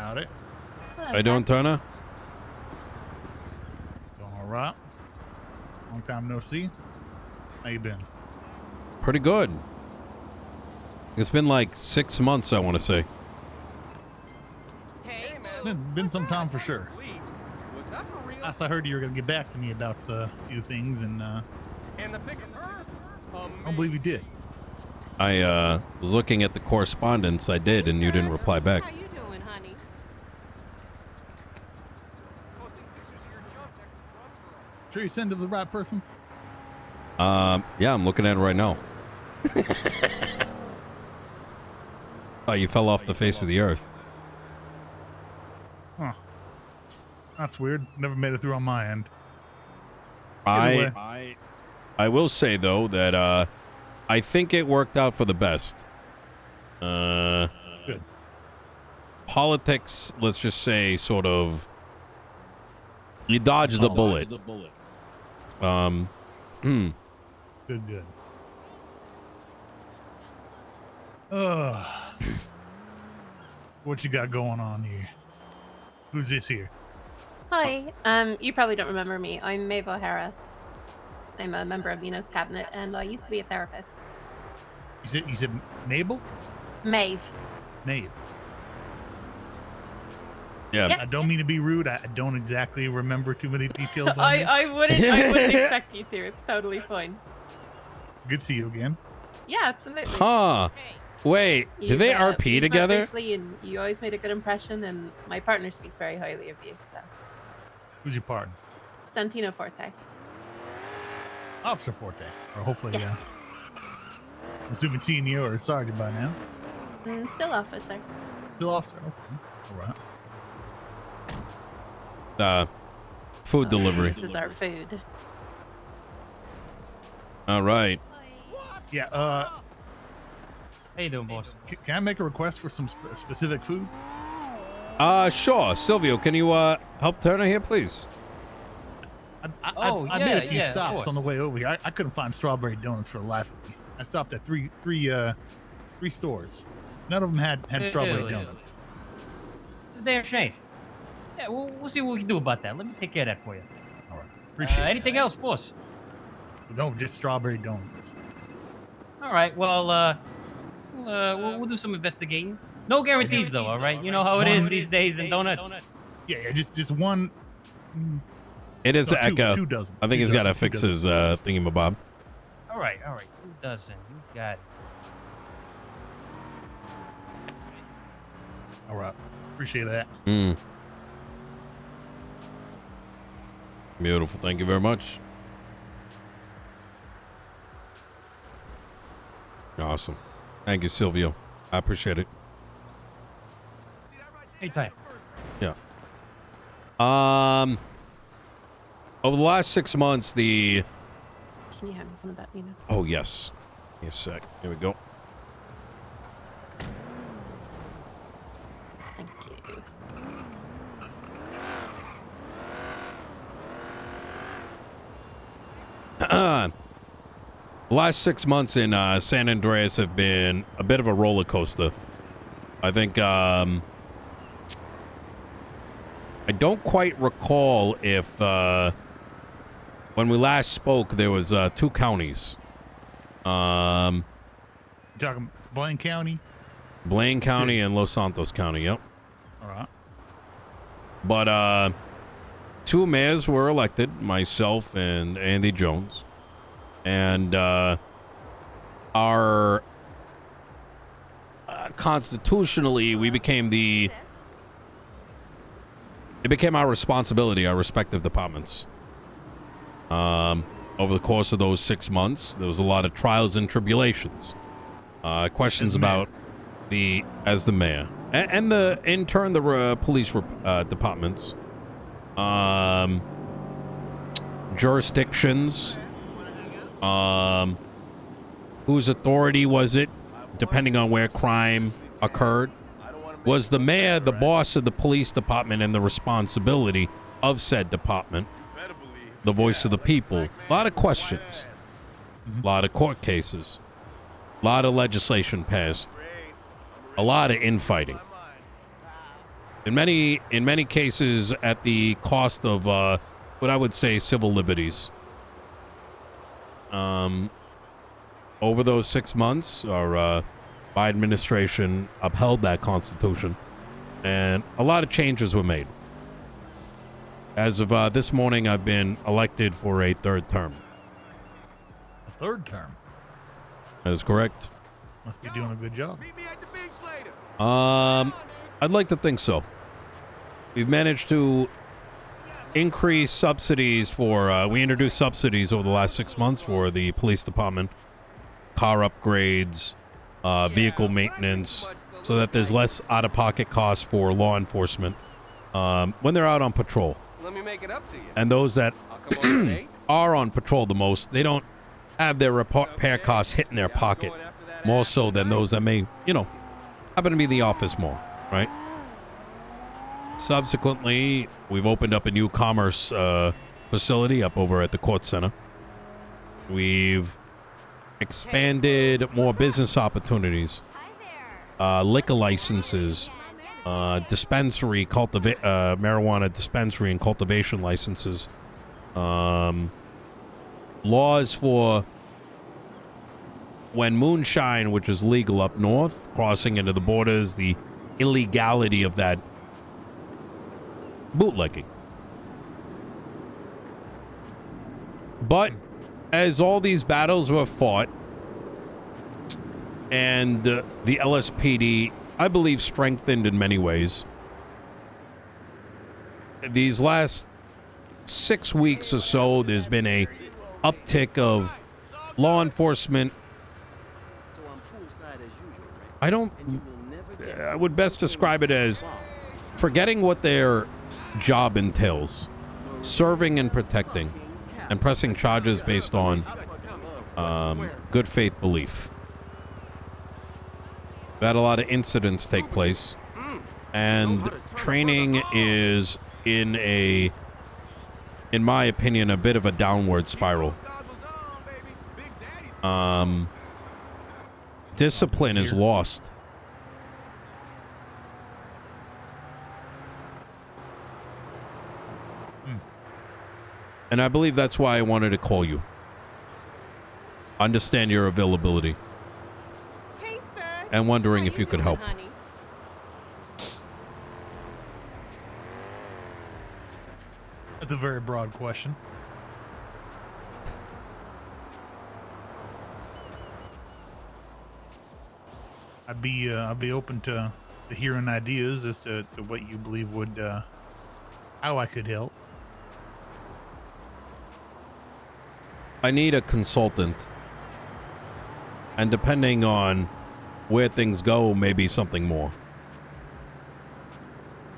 Howdy. How you doing, Turner? Doing all right. Long time no see. How you been? Pretty good. It's been like 6 months, I want to say. Hey, man. Been some time for sure. Was that for real? Last I heard, you were gonna get back to me about a few things, and And the pick of her? I don't believe you did. I was looking at the correspondence I did, and you didn't reply back. How you doing, honey? Sure you send it to the right person? Yeah, I'm looking at it right now. Oh, you fell off the face of the earth. Huh. That's weird. Never made it through on my end. Anyway. I will say, though, that I think it worked out for the best. Good. Politics, let's just say, sort of, you dodged the bullet. Good. What you got going on here? Who's this here? Hi. You probably don't remember me. I'm Maeve O'Hara. I'm a member of Nino's cabinet, and I used to be a therapist. You said Mabel? Maeve. Maeve. Yeah. Yep. I don't mean to be rude. I don't exactly remember too many details on you. I wouldn't expect you to. It's totally fine. Good to see you again. Yeah, absolutely. Huh. Wait, did they RP we've met together? briefly, and you always made a good impression, and my partner speaks very highly of you. So, Who's your partner? Santino Forte. Officer Forte. Or hopefully, Yes. I'm assuming senior or sergeant by now. Still officer. Still officer. Okay. All right. Food delivery. This is our food. All right. Yeah, How you doing, boss? can I make a request for some specific food? Sure. Silvio, can you help Turner here, please? I made a few of stops course. on the way over here. I couldn't find strawberry donuts for the life of me. I stopped at three stores. None of them had strawberry Really? donuts. It's a damn shame. Yeah, we'll see what we can do about that. Let me take care of that for you. All right. Appreciate it. Anything else, boss? No, just strawberry donuts. All right. Well, we'll do some investigating. No guarantees, though. All right. You know how it is these days in donuts. Yeah, just one. It is No, Echo. 2 dozen. I think he's got to fix his thingamabob. All right. 2 dozen. You got it. All right. Appreciate that. Beautiful. Thank you very much. Awesome. Thank you, Silvio. I appreciate it. Anytime. Yeah. Over the last 6 months, Can you hand me some of that, Nino? Oh, yes. Give me a sec. Here we go. Thank you. The last 6 months in San Andreas have been a bit of a roller coaster. I think, I don't quite recall if, when we last spoke, there was 2 counties. You talking Blaine County? Blaine County and Los Santos County, yep. All right. But 2 mayors were elected, myself and Andy Jones. And our constitutionally, it became our responsibility, our respective departments. Over the course of those 6 months, there was a lot of trials and tribulations. Questions about as the mayor and in turn the police departments, jurisdictions, whose authority was it, depending on where crime occurred. Was the mayor the boss of the police department and the responsibility of said department, the voice of the people? A lot of questions, a lot of court cases, a lot of legislation passed, a lot of infighting. In many cases, at the cost of what I would say civil liberties. Over those 6 months, my administration upheld that Constitution, and a lot of changes were made. As of this morning, I've been elected for a 3rd term. A 3rd term. That is correct. Must be doing a good job. I'd like to think so. We've managed to increase subsidies for, we introduced subsidies over the last 6 months for the police department, car upgrades, vehicle maintenance, so that there's less out-of-pocket costs for law enforcement when they're out on patrol. Let me make it up to you. And those that I'll come over today. are on patrol the most, they don't have their repair costs hitting their pocket more so than those that may, happen to be in the office more, right? Subsequently, we've opened up a new commerce facility up over at the Court Center. We've expanded more business opportunities, liquor licenses, dispensary, marijuana dispensary and cultivation licenses, laws for when moonshine, which is legal up north, crossing into the borders, the illegality of that bootlegging. But as all these battles were fought and the LSPD, I believe, strengthened in many ways, these last 6 weeks or so, there's been a uptick of law enforcement. I would best describe it as forgetting what their job entails, serving and protecting, and pressing charges based on good faith belief. We've had a lot of incidents take place, and training is in my opinion, a bit of a downward spiral. Discipline is lost. And I believe that's why I wanted to call you. Understand your availability. And wondering if you could help. That's a very broad question. I'd be open to hearing ideas as to what you believe would how I could help. I need a consultant, and depending on where things go, maybe something more.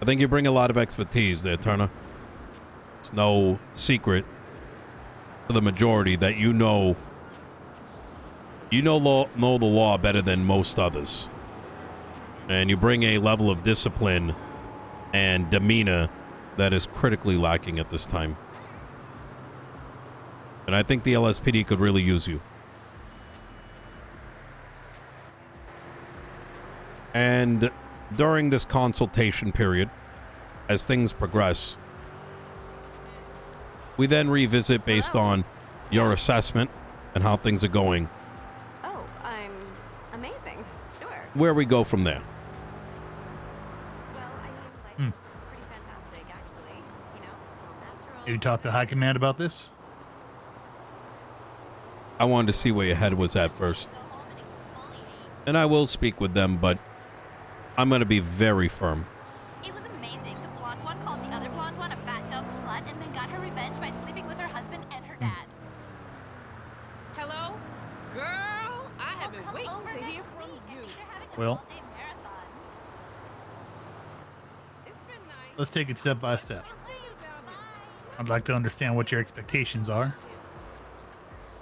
I think you bring a lot of expertise there, Turner. It's no secret to the majority that you know the law better than most others, and you bring a level of discipline and demeanor that is critically lacking at this time. And I think the LSPD could really use you. And during this consultation period, as things progress, we then revisit based on your assessment and how things are going. Oh, I'm amazing. Sure. Where we go from there. Well, I mean, life is pretty fantastic, actually. Natural. Have you talked to High Command about this? I wanted to see where your head was at first. And I will speak with them, but I'm going to be very firm. It was amazing. The blonde one called the other blonde one a fat, dumb slut and then got her revenge by sleeping with her husband and her dad. Hello? Girl, I have been Come waiting over to next hear from week. I you. think they're having a Well. all-day marathon. It's been nice. Let's take it step by step. See you down there. I'd like to understand what your expectations are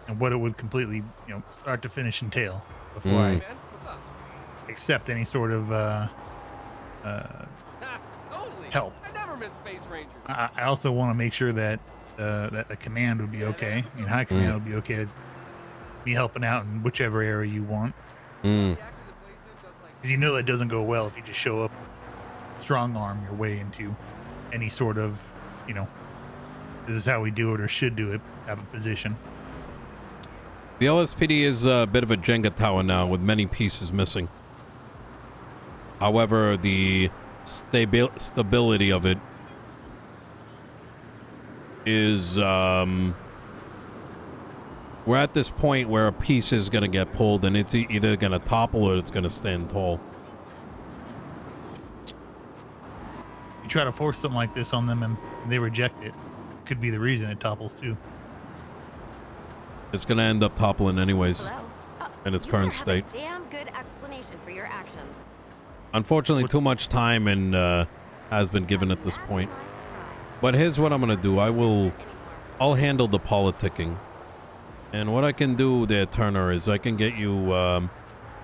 and what it would completely, start to finish entail before I Man, what's up? accept any sort of Totally. help. I never miss Space Rangers. I also want to make sure that that the command would be okay. I mean, High Command would be okay with me helping out in whichever area you want. Because you know that doesn't go well if you just show up strong arm your way into any sort of, you know, this is how we do it or should do it type of position. The LSPD is a bit of a Jenga tower now with many pieces missing. However, the stability of it is, we're at this point where a piece is going to get pulled and it's either going to topple or it's going to stand tall. You try to force something like this on them and they reject it. Could be the reason it topples too. It's going to end up toppling anyways in its current state. Damn good explanation for your actions. Unfortunately, too much time and has been given at this point. But here's what I'm going to do. I'll handle the politicking. And what I can do there, Turner, is I can get you a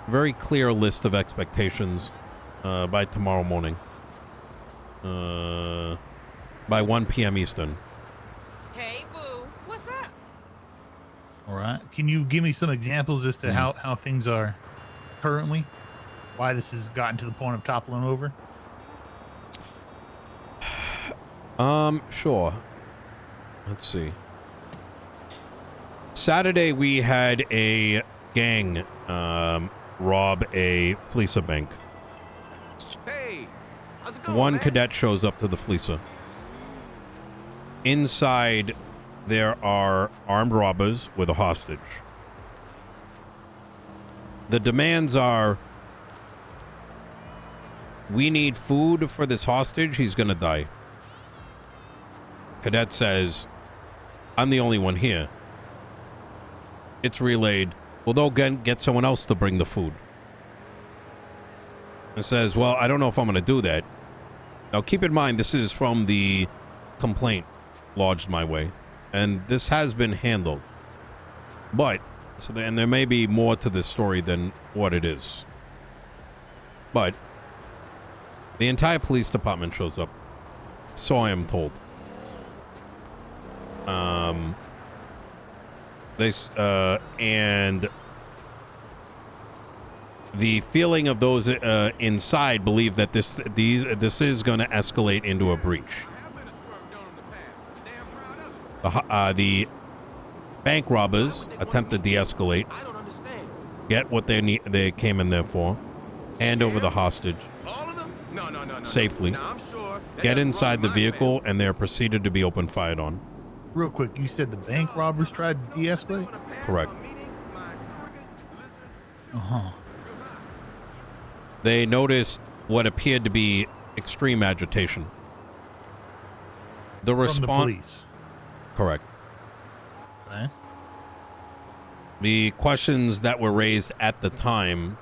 very clear list of expectations by tomorrow morning. By 1 p.m. Eastern. Hey, boo. What's up? All right. Can you give me some examples as to how things are currently? Why this has gotten to the point of toppling over? Sure. Let's see. Saturday, we had a gang rob a fleecer bank. Hey, how's it going, One man? cadet shows up to the fleecer. Inside, there are armed robbers with a hostage. The demands are, we need food for this hostage. He's going to die. Cadet says, I'm the only one here. It's relayed. Well, they'll get someone else to bring the food. It says, well, I don't know if I'm going to do that. Now, keep in mind, this is from the complaint lodged my way. And this has been handled. But, and there may be more to this story than what it is. But, the entire police department shows up. So I am told. And the feeling of those inside believe that this is going to escalate into a breach. The bank robbers attempt to de-escalate, get what they came in there for, hand over the hostage safely, get inside the vehicle, and they're proceeded to be open fired on. Real quick, you said the bank robbers tried to de-escalate? Correct. Uh-huh. They noticed what appeared to be extreme agitation. The From the response. police. Correct. Okay. The questions that were raised at the time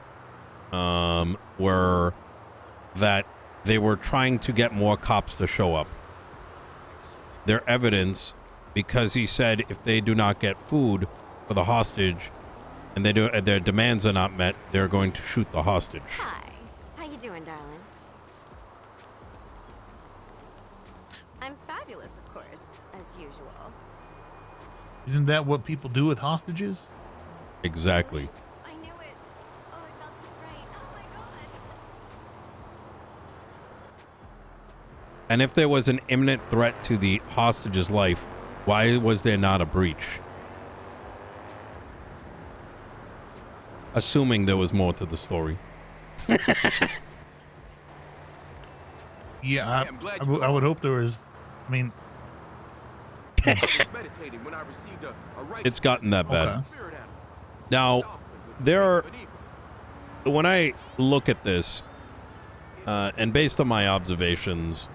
were that they were trying to get more cops to show up. Their evidence, because he said if they do not get food for the hostage and their demands are not met, they're going to shoot the hostage. Hi. How you doing, darling? I'm fabulous, of course, as usual. Isn't that what people do with hostages? Exactly. I knew it. Oh, I felt this right. Oh my god. And if there was an imminent threat to the hostage's life, why was there not a breach? Assuming there was more to the story. Yeah, I would hope there was. I mean, It's gotten that bad. okay. Now, when I look at this, and based on my observations,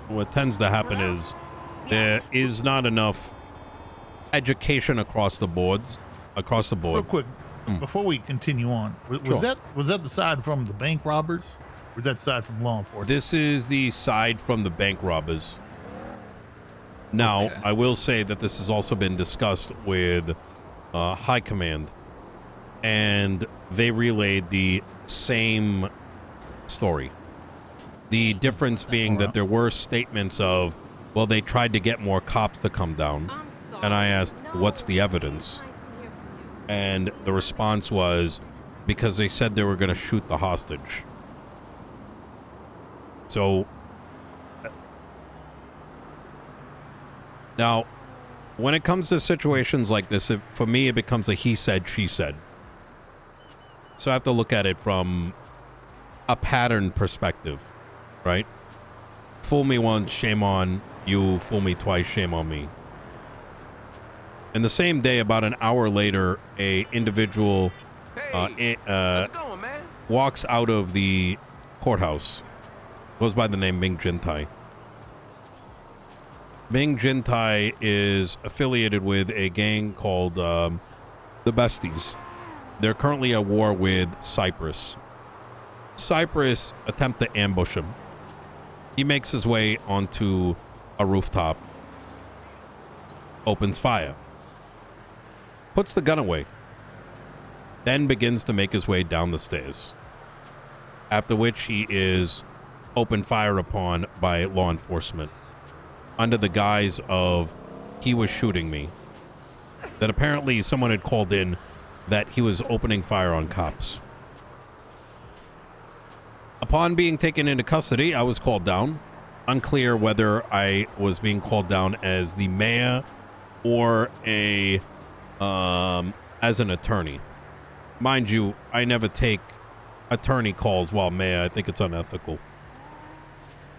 what tends to happen is there is not enough education across the board. Real quick, before we continue on, was Sure. that the side from the bank robbers? Or was that the side from law enforcement? This is the side from the bank robbers. Now, Okay. I will say that this has also been discussed with High Command, and they relayed the same story. The difference being that there were statements of, well, they tried to get more cops to come down. I'm sorry. And I asked, what's the evidence? Nice to hear from you. And the response was, because they said they were going to shoot the hostage. So now, when it comes to situations like this, for me, it becomes a he said, she said. So I have to look at it from a pattern perspective, right? Fool me once, shame on you. Fool me twice, shame on me. In the same day, about an hour later, a individual How's it going, man? walks out of the courthouse. Goes by the name Ming Jintai. Ming Jintai is affiliated with a gang called the Besties. They're currently at war with Cyprus. Cyprus attempt to ambush him. He makes his way onto a rooftop, opens fire, puts the gun away, then begins to make his way down the stairs. After which he is opened fire upon by law enforcement under the guise of he was shooting me. That apparently someone had called in that he was opening fire on cops. Upon being taken into custody, I was called down. Unclear whether I was being called down as the mayor or as an attorney. Mind you, I never take attorney calls while mayor. I think it's unethical.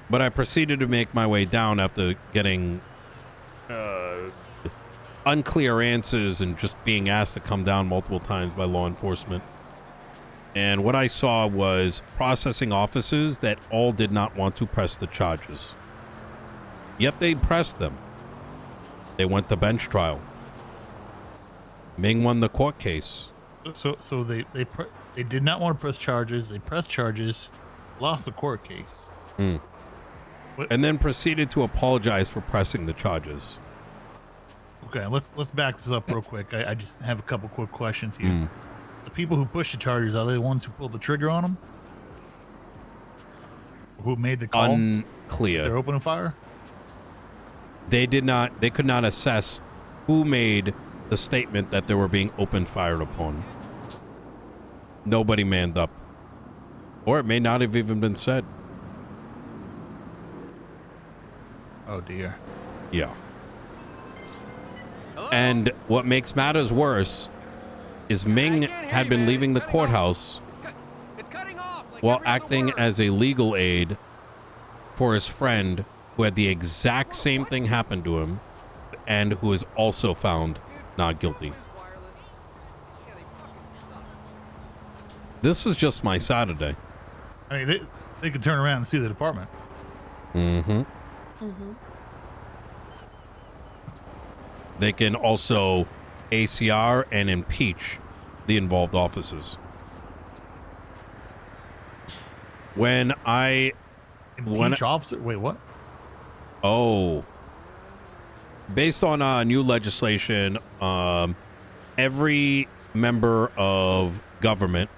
But I proceeded to make my way down after getting unclear answers and just being asked to come down multiple times by law enforcement. And what I saw was processing officers that all did not want to press the charges. Yet they pressed them. They went to bench trial. Ming won the court case. So they did not want to press charges. They pressed charges, lost the court case. And then proceeded to apologize for pressing the charges. Okay, let's back this up real quick. I just have a couple quick questions here. The people who pushed the charges, are they the ones who pulled the trigger on them? Who made the call? Unclear. They're opening fire? They could not assess who made the statement that they were being opened fire upon. Nobody manned up. Or it may not have even been said. Oh dear. Yeah. And what makes matters worse is Ming had been leaving the courthouse It's cutting off like while every other acting word. as a legal aid for his friend who had the exact same thing happen to him and who is also found not guilty. Wireless. Yeah, they fucking suck. This is just my Saturday. I mean, they could turn around and sue the department. They can also ACR and impeach the involved officers. Impeach officer? Wait, what? Based on new legislation, every member of government,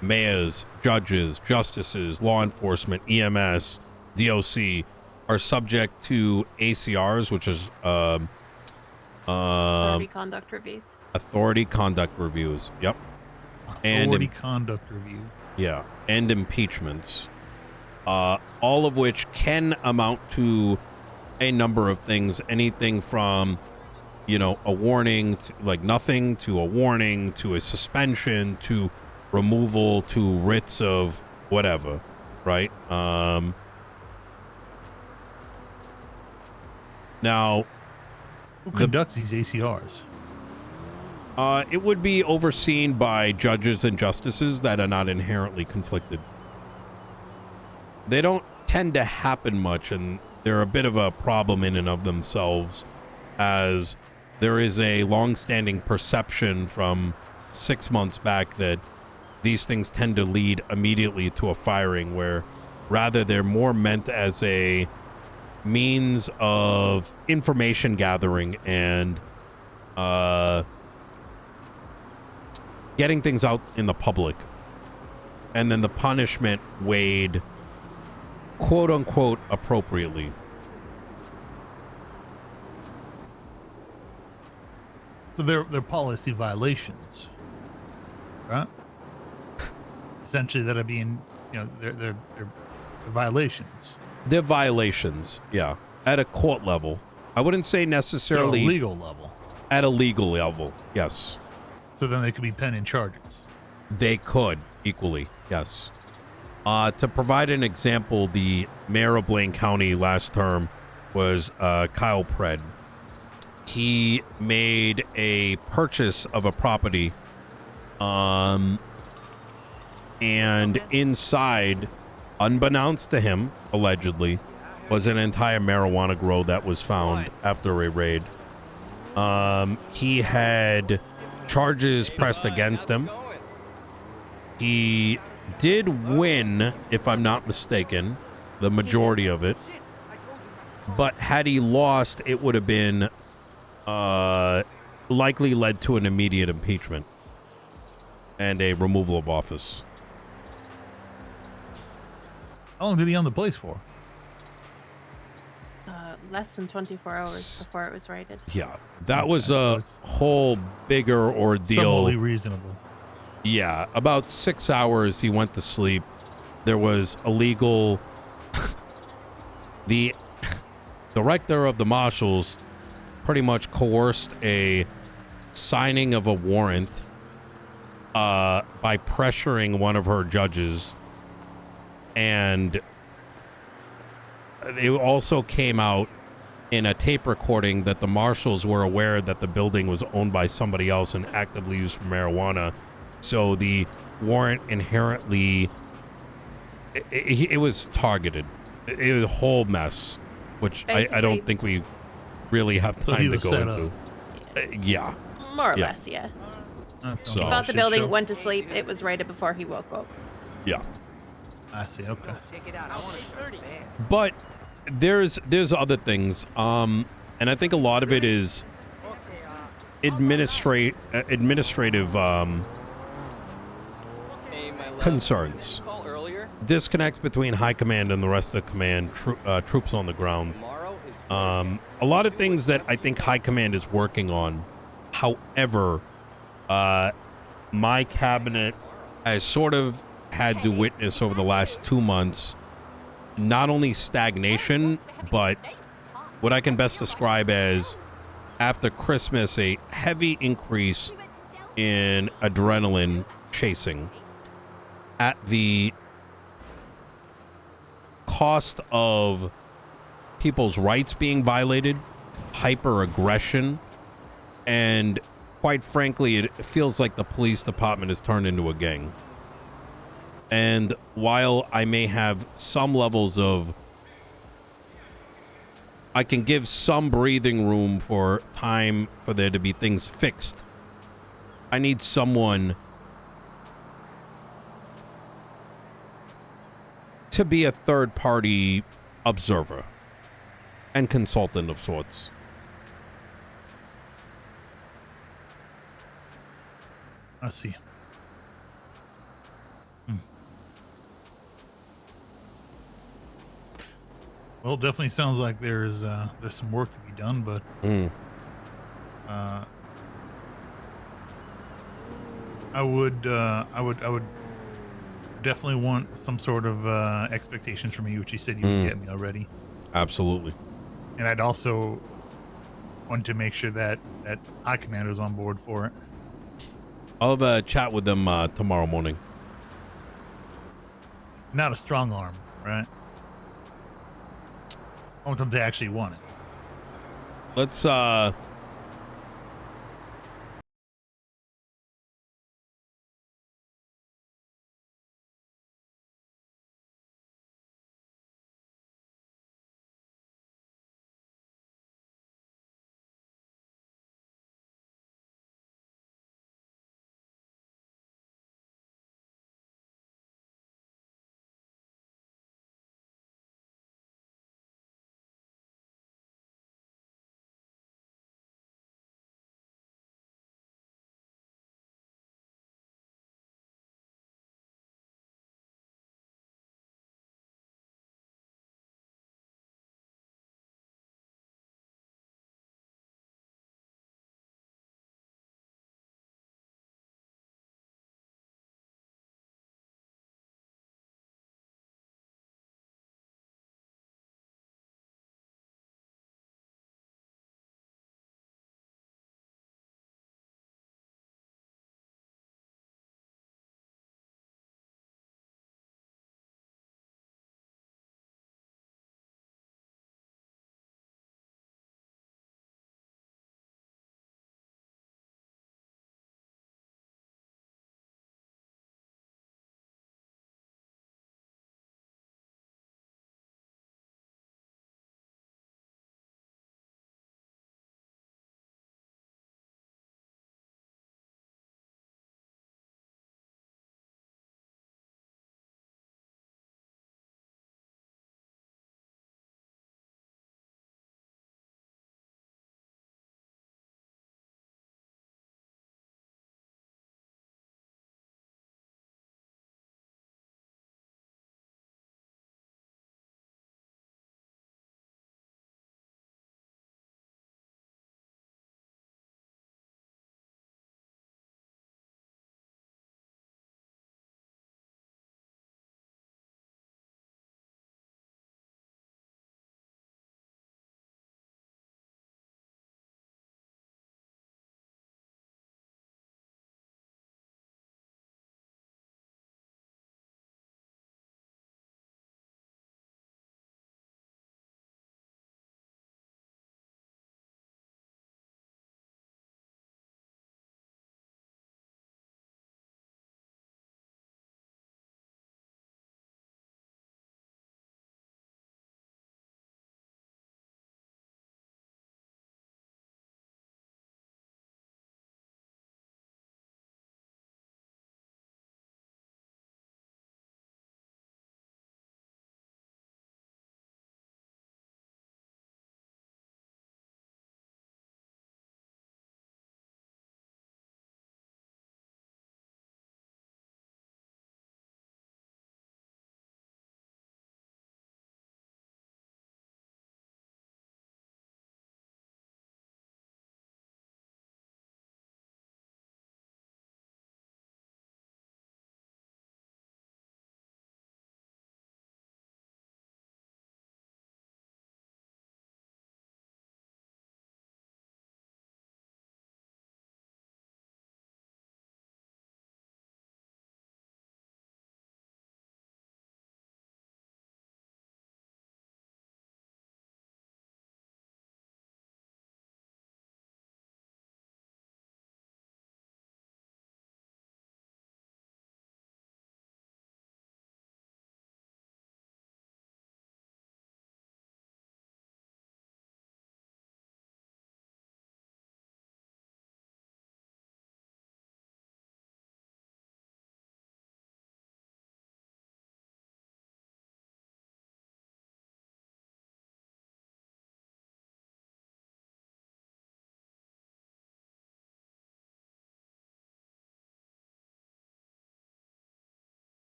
mayors, judges, justices, law enforcement, EMS, DOC, are subject to ACRs, which is Authority conduct reviews. authority conduct reviews. Yep. Authority conduct review. Yeah, and impeachments, all of which can amount to a number of things. Anything from, a warning, to, like nothing, to a warning, to a suspension, to removal, to writs of whatever, right? Now, Who conducts these ACRs? it would be overseen by judges and justices that are not inherently conflicted. They don't tend to happen much, and they're a bit of a problem in and of themselves, as there is a long-standing perception from 6 months back that these things tend to lead immediately to a firing, where rather they're more meant as a means of information gathering and getting things out in the public, and then the punishment weighed quote unquote appropriately. So they're policy violations, right? Essentially, that are being, they're violations. They're violations, yeah, at a court level. I wouldn't say So necessarily a legal level. at a legal level. Yes, So then they could be pending charges. they could equally. Yes. To provide an example, the mayor of Blaine County last term was Kyle Pred. He made a purchase of a property, and inside, unbeknownst to him, allegedly, was an entire marijuana grow that was found after a raid. He had charges pressed against him. He did win, if I'm not mistaken, the majority of it. But had he lost, it would have been likely led to an immediate impeachment and a removal of office. How long did he own the place for? Less than 24 hours before it was raided. Yeah, that was a whole bigger ordeal. Somewhat reasonable. Yeah, about 6 hours he went to sleep. There was illegal. The director of the marshals pretty much coerced a signing of a warrant by pressuring one of her judges, and it also came out in a tape recording that the marshals were aware that the building was owned by somebody else and actively used for marijuana. So the warrant inherently, it was targeted. It was a whole mess, which I don't think we really have time to go into. Yeah. More or less, yeah. So, He bought the building, went to sleep. It was raided before he woke up. Yeah. I see. Okay. Check it out. I want it bad. But there's other things, and I think a lot of it is administrative concerns. Disconnects between high command and the rest of the command, troops on the ground. A lot of things that I think high command is working on. However, my cabinet has sort of had to witness over the last 2 months not only stagnation, but what I can best describe as, after Christmas, a heavy increase in adrenaline chasing at the cost of people's rights being violated, hyper aggression, and quite frankly, it feels like the police department has turned into a gang. And while I may have some levels of, I can give some breathing room for time for there to be things fixed, I need someone to be a third-party observer and consultant of sorts. I see. Well, it definitely sounds like there's some work to be done, but I would definitely want some sort of expectations from you, which you said you would get me already. Absolutely. And I'd also want to make sure that high commander's on board for it. I'll have a chat with them tomorrow morning. Not a strong arm, right? I want them to actually want it. Let's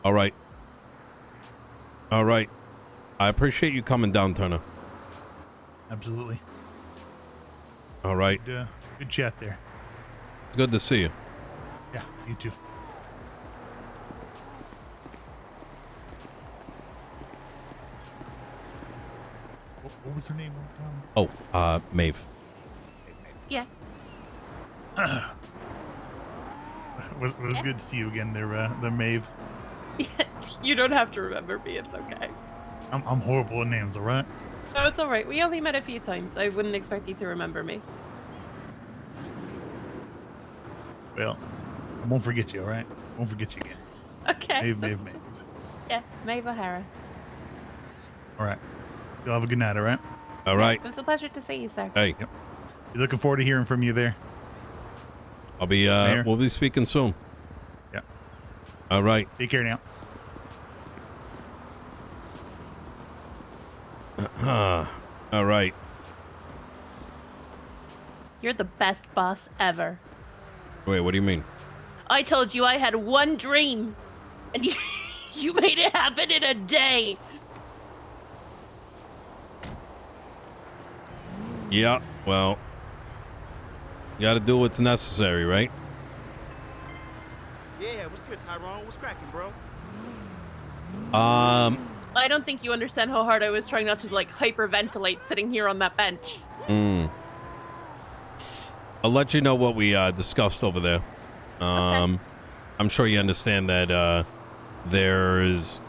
All right. All right. I appreciate you coming down, Turner. Absolutely. All right. Good chat there. Good to see you. Yeah, you too. What was her name? Oh, Maeve. Yeah. It was good to see you again there, Maeve. You don't have to remember me. It's okay. I'm horrible at names, all right? No, it's all right. We only met a few times. I wouldn't expect you to remember me. Well, I won't forget you, all right? Won't forget you again. Okay. Maeve. Yeah, Maeve O'Hara. All right. You'll have a good night, all right? All right. It was a pleasure to see you, sir. Hey. Yep. You're looking forward to hearing from you there. I'll be, we'll be speaking soon. Yeah. All right. Take care now. All right. You're the best boss ever. Wait, what do you mean? I told you I had one dream, and you made it happen in a day. Yeah, well, you got to do what's necessary, right? Yeah, what's good, Tyrone? What's cracking, bro? I don't think you understand how hard I was trying not to like hyperventilate sitting here on that bench. I'll let you know what we discussed over there. Okay. I'm sure you understand that there's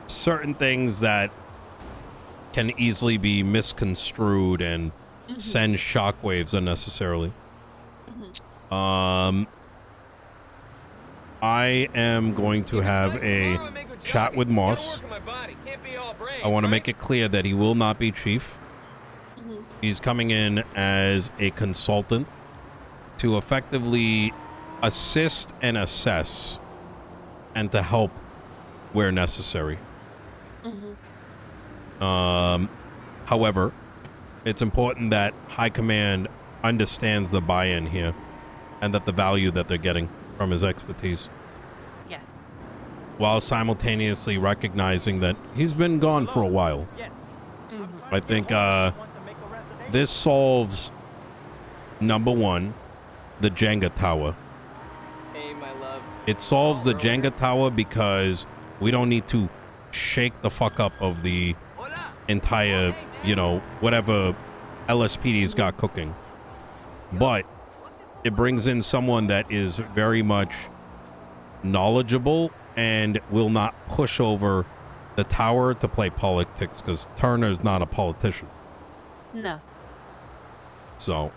certain things that can easily be misconstrued and send shockwaves unnecessarily. I am going to have a chat with Moss. I want to make it clear that he will not be chief. He's coming in as a consultant to effectively assist and assess and to help where necessary. However, it's important that High Command understands the buy-in here and that the value that they're getting from his expertise. Yes. While simultaneously recognizing that he's been gone for a while. I think this solves, number one, the Jenga tower. Hey, my love. It solves the Jenga tower because we don't need to shake the fuck up of the entire, you know, whatever LSPD's got cooking. But it brings in someone that is very much knowledgeable and will not push over the tower to play politics, because Turner's not a politician. No. So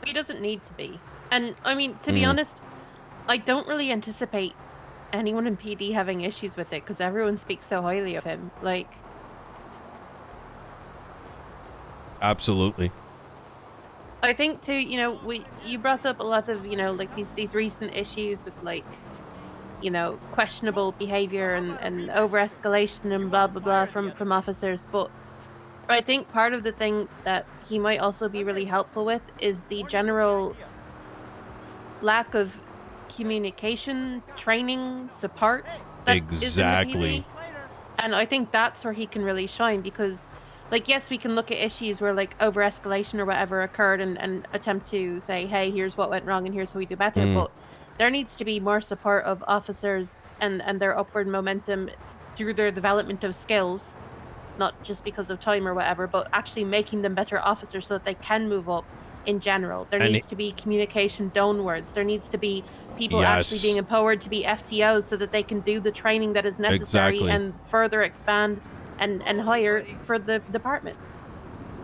He doesn't need to be. And I mean, to be honest, I don't really anticipate anyone in PD having issues with it because everyone speaks so highly of him. Like, absolutely. I think too, you know, you brought up a lot of, you know, like these recent issues with like, you know, questionable behavior and over escalation and blah blah blah from officers, but I think part of the thing that he might also be really helpful with is the general lack of communication, training, support that is in the PD. And I think that's where he can really shine because, like, yes, we can look at issues where, like, over-escalation or whatever occurred and attempt to say, hey, here's what went wrong and here's how we do better. But there needs to be more support of officers and their upward momentum through their development of skills, not just because of time or whatever, but actually making them better officers so that they can move up in general. There needs to be communication downwards. There needs to be people actually being empowered to be FTOs so that they can do the training that is necessary and further expand and hire for the department.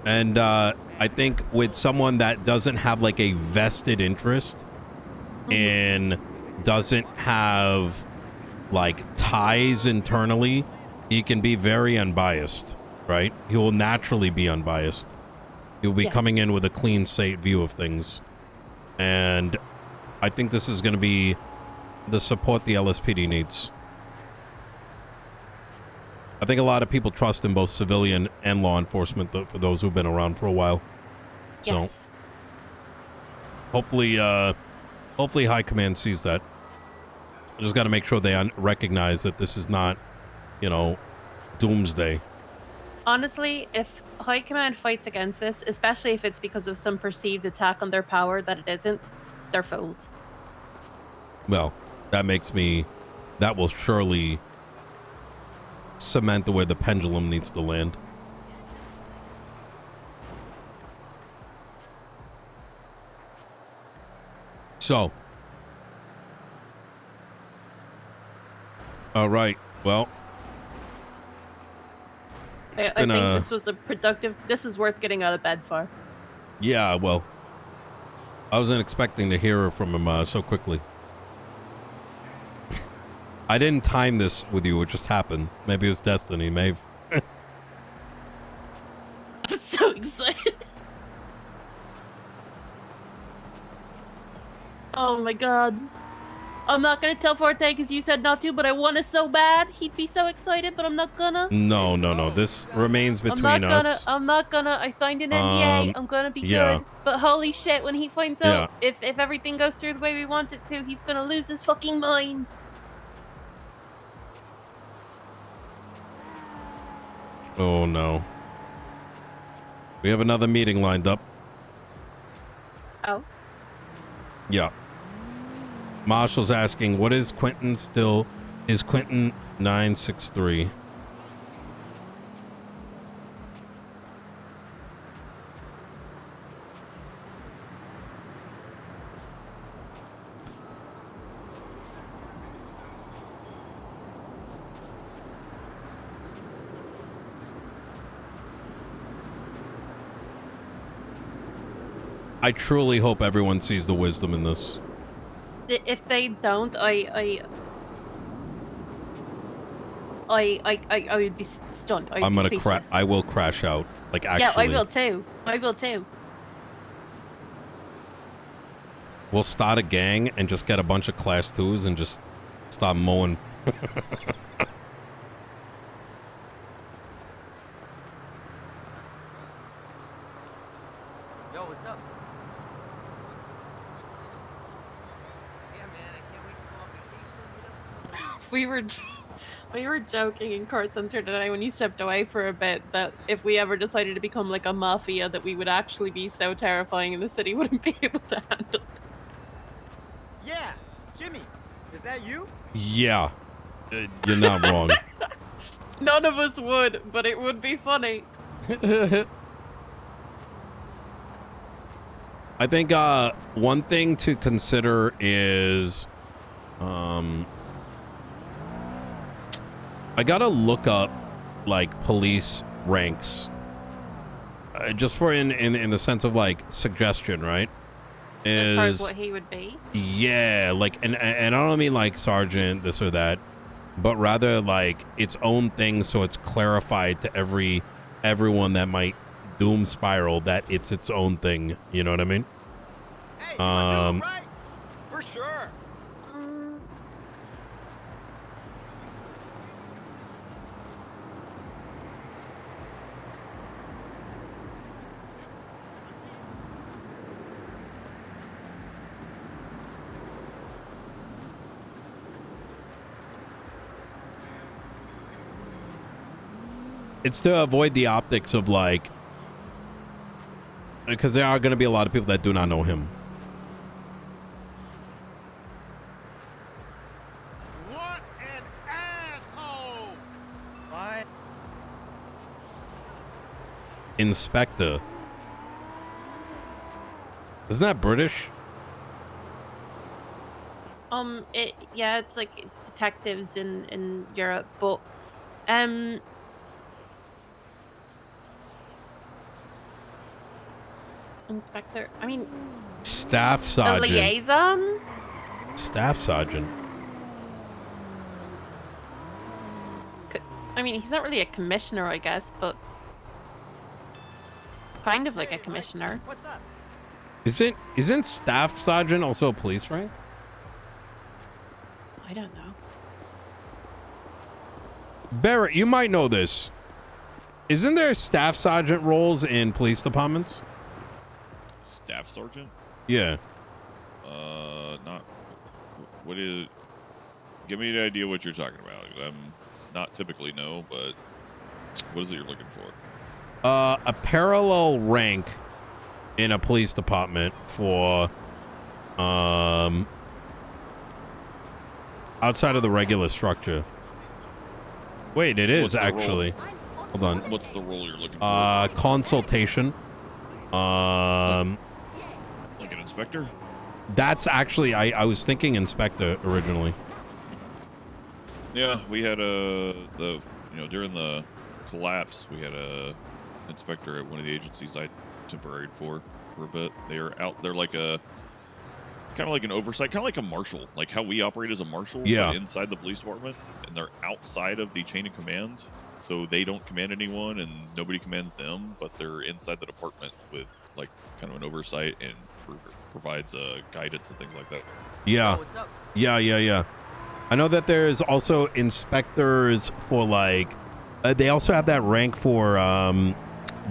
And I think with someone that doesn't have like a vested interest and doesn't have like ties internally, he can be very unbiased, right? He will naturally be unbiased. He'll be coming in with a clean slate view of things. And I think this is going to be the support the LSPD needs. I think a lot of people trust in both civilian and law enforcement, for those who've been around for a while. So hopefully Hopefully High Command sees that. I just got to make sure they recognize that this is not, you know, doomsday. Honestly, if High Command fights against this, especially if it's because of some perceived attack on their power that it isn't, they're fools. Well, that will surely cement the way the pendulum needs to land. So, all right. Well, I think this was this was worth getting out of bed for. Yeah, well, I wasn't expecting to hear from him so quickly. I didn't time this with you. It just happened. Maybe it's destiny, Maeve. I'm so excited. Oh my god. I'm not gonna tell Forte because you said not to, but I want to so bad. He'd be so excited, but I'm not gonna. No. This remains between us. I'm not gonna. I signed an NDA. I'm gonna be good. But holy shit, when he finds out if everything goes through the way we want it to, he's gonna lose his fucking mind. Oh no. We have another meeting lined up. Oh. Yeah. Marshal's asking, what is Quentin still? Is Quentin 963? I truly hope everyone sees the wisdom in this. If they don't, I would be stunned. I'm gonna crash. I will crash out. Like actually. Yeah, I will too. I will too. We'll start a gang and just get a bunch of class 2s and just start mowing. Yo, what's up? Yeah, man, I can't wait to go on vacation. We were joking in Court Center today when you stepped away for a bit that if we ever decided to become like a mafia, that we would actually be so terrifying and the city wouldn't be able to handle. Yeah, Jimmy, is that you? Yeah, you're not wrong. None of us would, but it would be funny. I think one thing to consider is I gotta look up like police ranks just for in the sense of like suggestion, right? As far as what he would be? Yeah, like and I don't mean like sergeant this or that, but rather like its own thing, so it's clarified to everyone that might doom spiral that it's its own thing. You know what I mean? Hey, you my dude, right? For sure. It's to avoid the optics of like, because there are going to be a lot of people that do not know him. What an asshole! What? Inspector. Isn't that British? It's like detectives in Europe, but Inspector, I mean, Staff a sergeant. liaison? Staff sergeant. I mean, he's not really a commissioner, I guess, but kind of like a commissioner. What's up? Isn't staff sergeant also a police rank? I don't know. Barrett, you might know this. Isn't there staff sergeant roles in police departments? Staff sergeant? Yeah. Not. What is? Give me an idea what you're talking about. I'm not typically no, but what is it you're looking for? A parallel rank in a police department for outside of the regular structure. Wait, it is actually. Hold on. What's the role you're looking for? Consultation. Like an inspector? That's actually I was thinking inspector originally. Yeah, we had during the collapse, we had a inspector at one of the agencies I temporaried for a bit. They're like a kind of like an oversight, kind of like a marshal, like how we operate as a marshal, yeah, but inside the police department, and they're outside of the chain of command, so they don't command anyone and nobody commands them, but they're inside the department with like kind of an oversight and provides guidance and things like that. Yeah. Yeah. I know that there's also inspectors for like they also have that rank for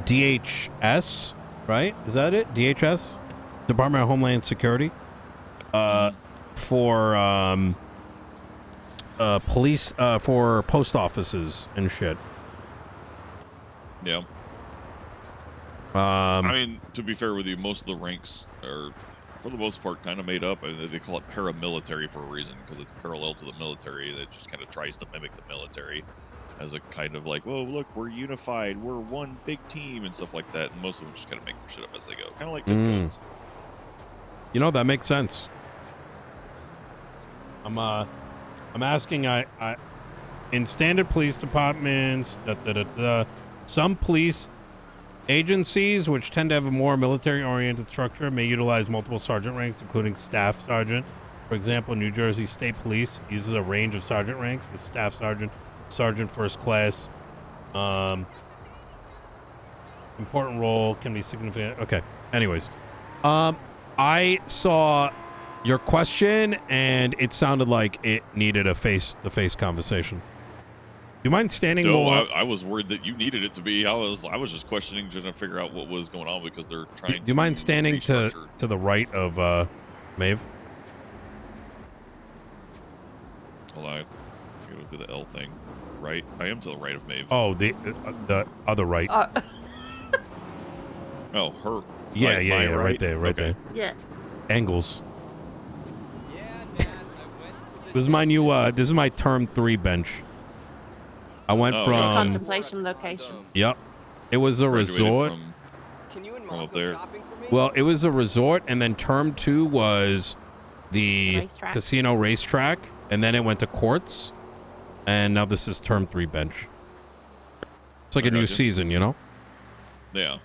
DHS, right? Is that it? DHS, Department of Homeland Security. For police, for post offices and shit. Yeah. I mean, to be fair with you, most of the ranks are, for the most part, kind of made up. They call it paramilitary for a reason, because it's parallel to the military. That just kind of tries to mimic the military as a kind of like, well, look, we're unified, we're one big team, and stuff like that. And most of them just kind of make their shit up as they go, kind of like Tim Guns. You know, that makes sense. I'm asking. I in standard police departments, some police agencies, which tend to have a more military-oriented structure, may utilize multiple sergeant ranks, including staff sergeant. For example, New Jersey State Police uses a range of sergeant ranks: as staff sergeant, sergeant first class. Important role can be significant. Okay. Anyways, I saw your question, and it sounded like it needed a face-to-face conversation. Do you mind standing more? I was worried that you needed it to be. I was just questioning, trying to figure out what was going on, because they're trying to. Do you mind standing to the right of Maeve? Hold on. Go do the L thing. Right? I am to the right of Maeve. Oh, the other right. Oh, her. Yeah, my right there, right there. Yeah. Angles. This is my new. This is my term 3 bench. I went from contemplation location. Yep, it was a resort. From up there. Well, it was a resort, and then term 2 was the casino racetrack, and then it went to courts, and now this is term 3 bench. It's like a new season, you know? Yeah.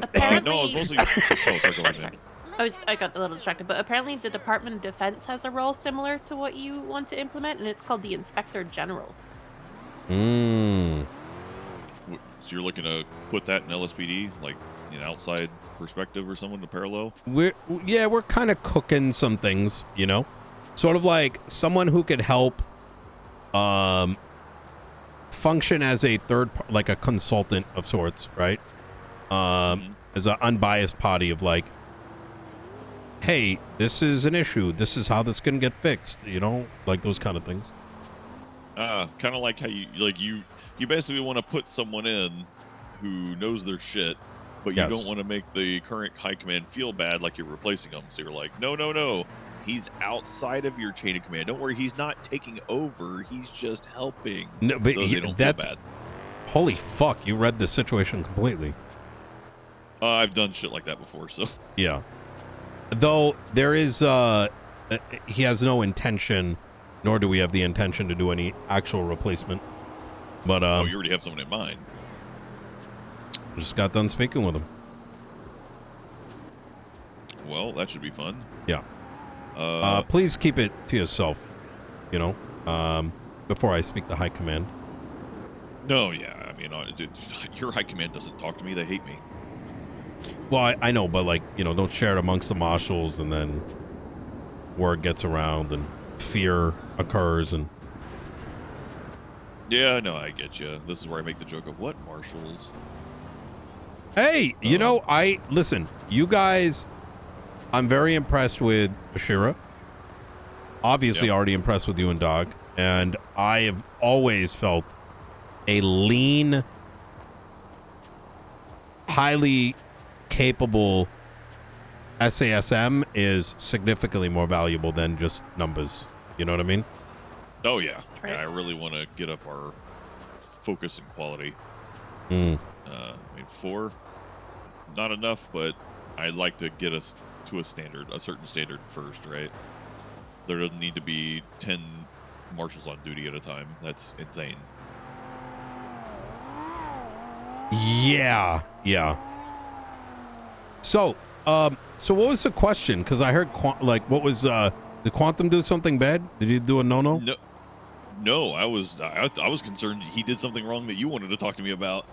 Apparently, no, I was mostly. Sorry. I got a little distracted, but apparently the Department of Defense has a role similar to what you want to implement, and it's called the Inspector General. So you're looking to put that in LSPD, like an outside perspective or someone to parallel? We're kind of cooking some things, you know, sort of like someone who could help function as a like a consultant of sorts, right? As an unbiased party of like, hey, this is an issue, this is how this can get fixed, you know, like those kind of things. Kind of like how you basically want to put someone in who knows their shit, but you don't want to make the current high command feel bad like you're replacing them. So you're like, no, he's outside of your chain of command. Don't worry, he's not taking over. He's just helping. No, but so they don't feel bad. Holy fuck, you read the situation completely. I've done shit like that before, so. Yeah. Though there is, he has no intention, nor do we have the intention to do any actual replacement. But oh, you already have someone in mind. Just got done speaking with him. Well, that should be fun. Yeah. Please keep it to yourself, you know, before I speak to high command. No, yeah, I mean, dude, your high command doesn't talk to me. They hate me. Well, I know, but like, you know, don't share it amongst the marshals, and then word gets around and fear occurs. And yeah, no, I get you. This is where I make the joke of what marshals. Hey, you know, listen, you guys I'm very impressed with Ashira. Obviously, already impressed with you and Dog. And I have always felt a lean, highly capable SASM is significantly more valuable than just numbers. You know what I mean? Oh, yeah. Yeah, I really want to get up our focus and quality. Mm. I mean, 4, not enough, but I'd like to get us to a certain standard first, right? There doesn't need to be 10 marshals on duty at a time. That's insane. Yeah. So, so what was the question? Because I heard, what was, did Quantum do something bad? Did he do a no-no? No, I was concerned he did something wrong that you wanted to talk to me about.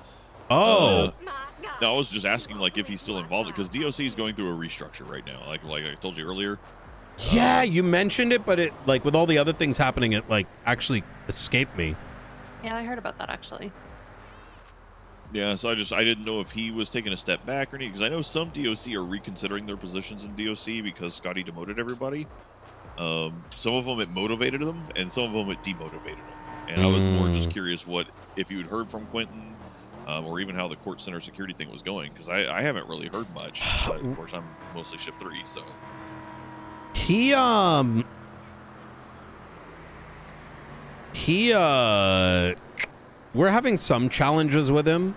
Oh. No, I was just asking, like, if he's still involved, because DOC is going through a restructure right now, like I told you earlier. Yeah, you mentioned it, but it, like, with all the other things happening, it, like, actually escaped me. Yeah, I heard about that, actually. Yeah, so I didn't know if he was taking a step back or anything, because I know some DOC are reconsidering their positions in DOC because Scotty demoted everybody. Some of them it motivated them, and some of them it demotivated them. And I was more just curious if you had heard from Quentin, or even how the court center security thing was going, because I haven't really heard much. But of course, I'm mostly shift 3, so. We're having some challenges with him.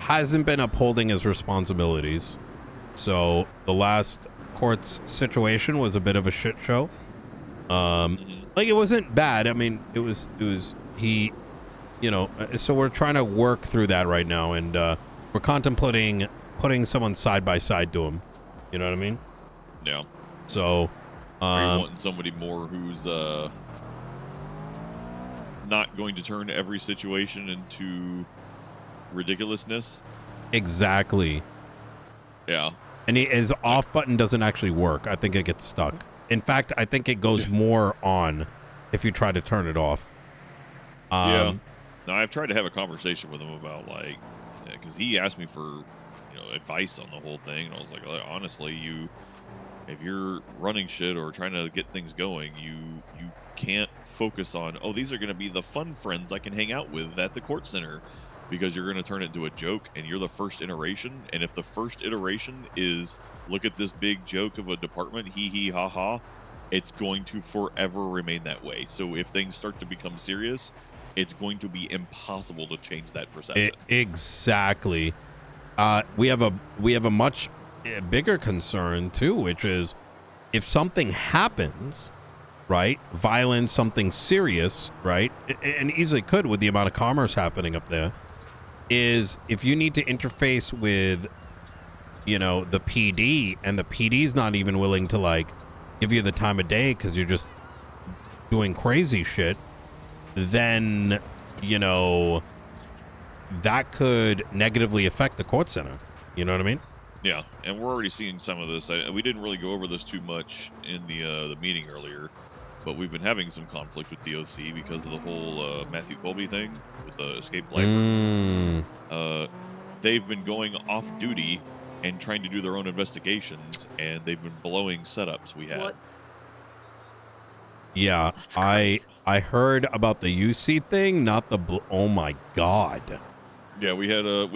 Hasn't been upholding his responsibilities. So the last court's situation was a bit of a shit show. Like, it wasn't bad. I mean, it was he, you know, so we're trying to work through that right now, and we're contemplating putting someone side by side to him. You know what I mean? Yeah. So, are you wanting somebody more who's not going to turn every situation into ridiculousness? Exactly. Yeah. And his off button doesn't actually work. I think it gets stuck. In fact, I think it goes more on if you try to turn it off. Yeah. Now, I've tried to have a conversation with him about, like, because he asked me for, advice on the whole thing, and I was like, honestly, if you're running shit or trying to get things going, you can't focus on, these are going to be the fun friends I can hang out with at the court center, because you're going to turn it into a joke, and you're the first iteration. And if the first iteration is, look at this big joke of a department, hee hee ha ha, it's going to forever remain that way. So if things start to become serious, it's going to be impossible to change that perception. Exactly. We have a much bigger concern too, which is if something happens, right? Violence, something serious, right? And easily could with the amount of commerce happening up there. Is if you need to interface with, the PD, and the PD's not even willing to, like, give you the time of day because you're just doing crazy shit, then, that could negatively affect the court center. You know what I mean? Yeah, and we're already seeing some of this. We didn't really go over this too much in the meeting earlier, but we've been having some conflict with DOC because of the whole Matthew Colby thing with the escaped lifer. They've been going off duty and trying to do their own investigations, and they've been blowing setups we had. What? Yeah, I heard about the UC thing, not the oh my god. Yeah, we had an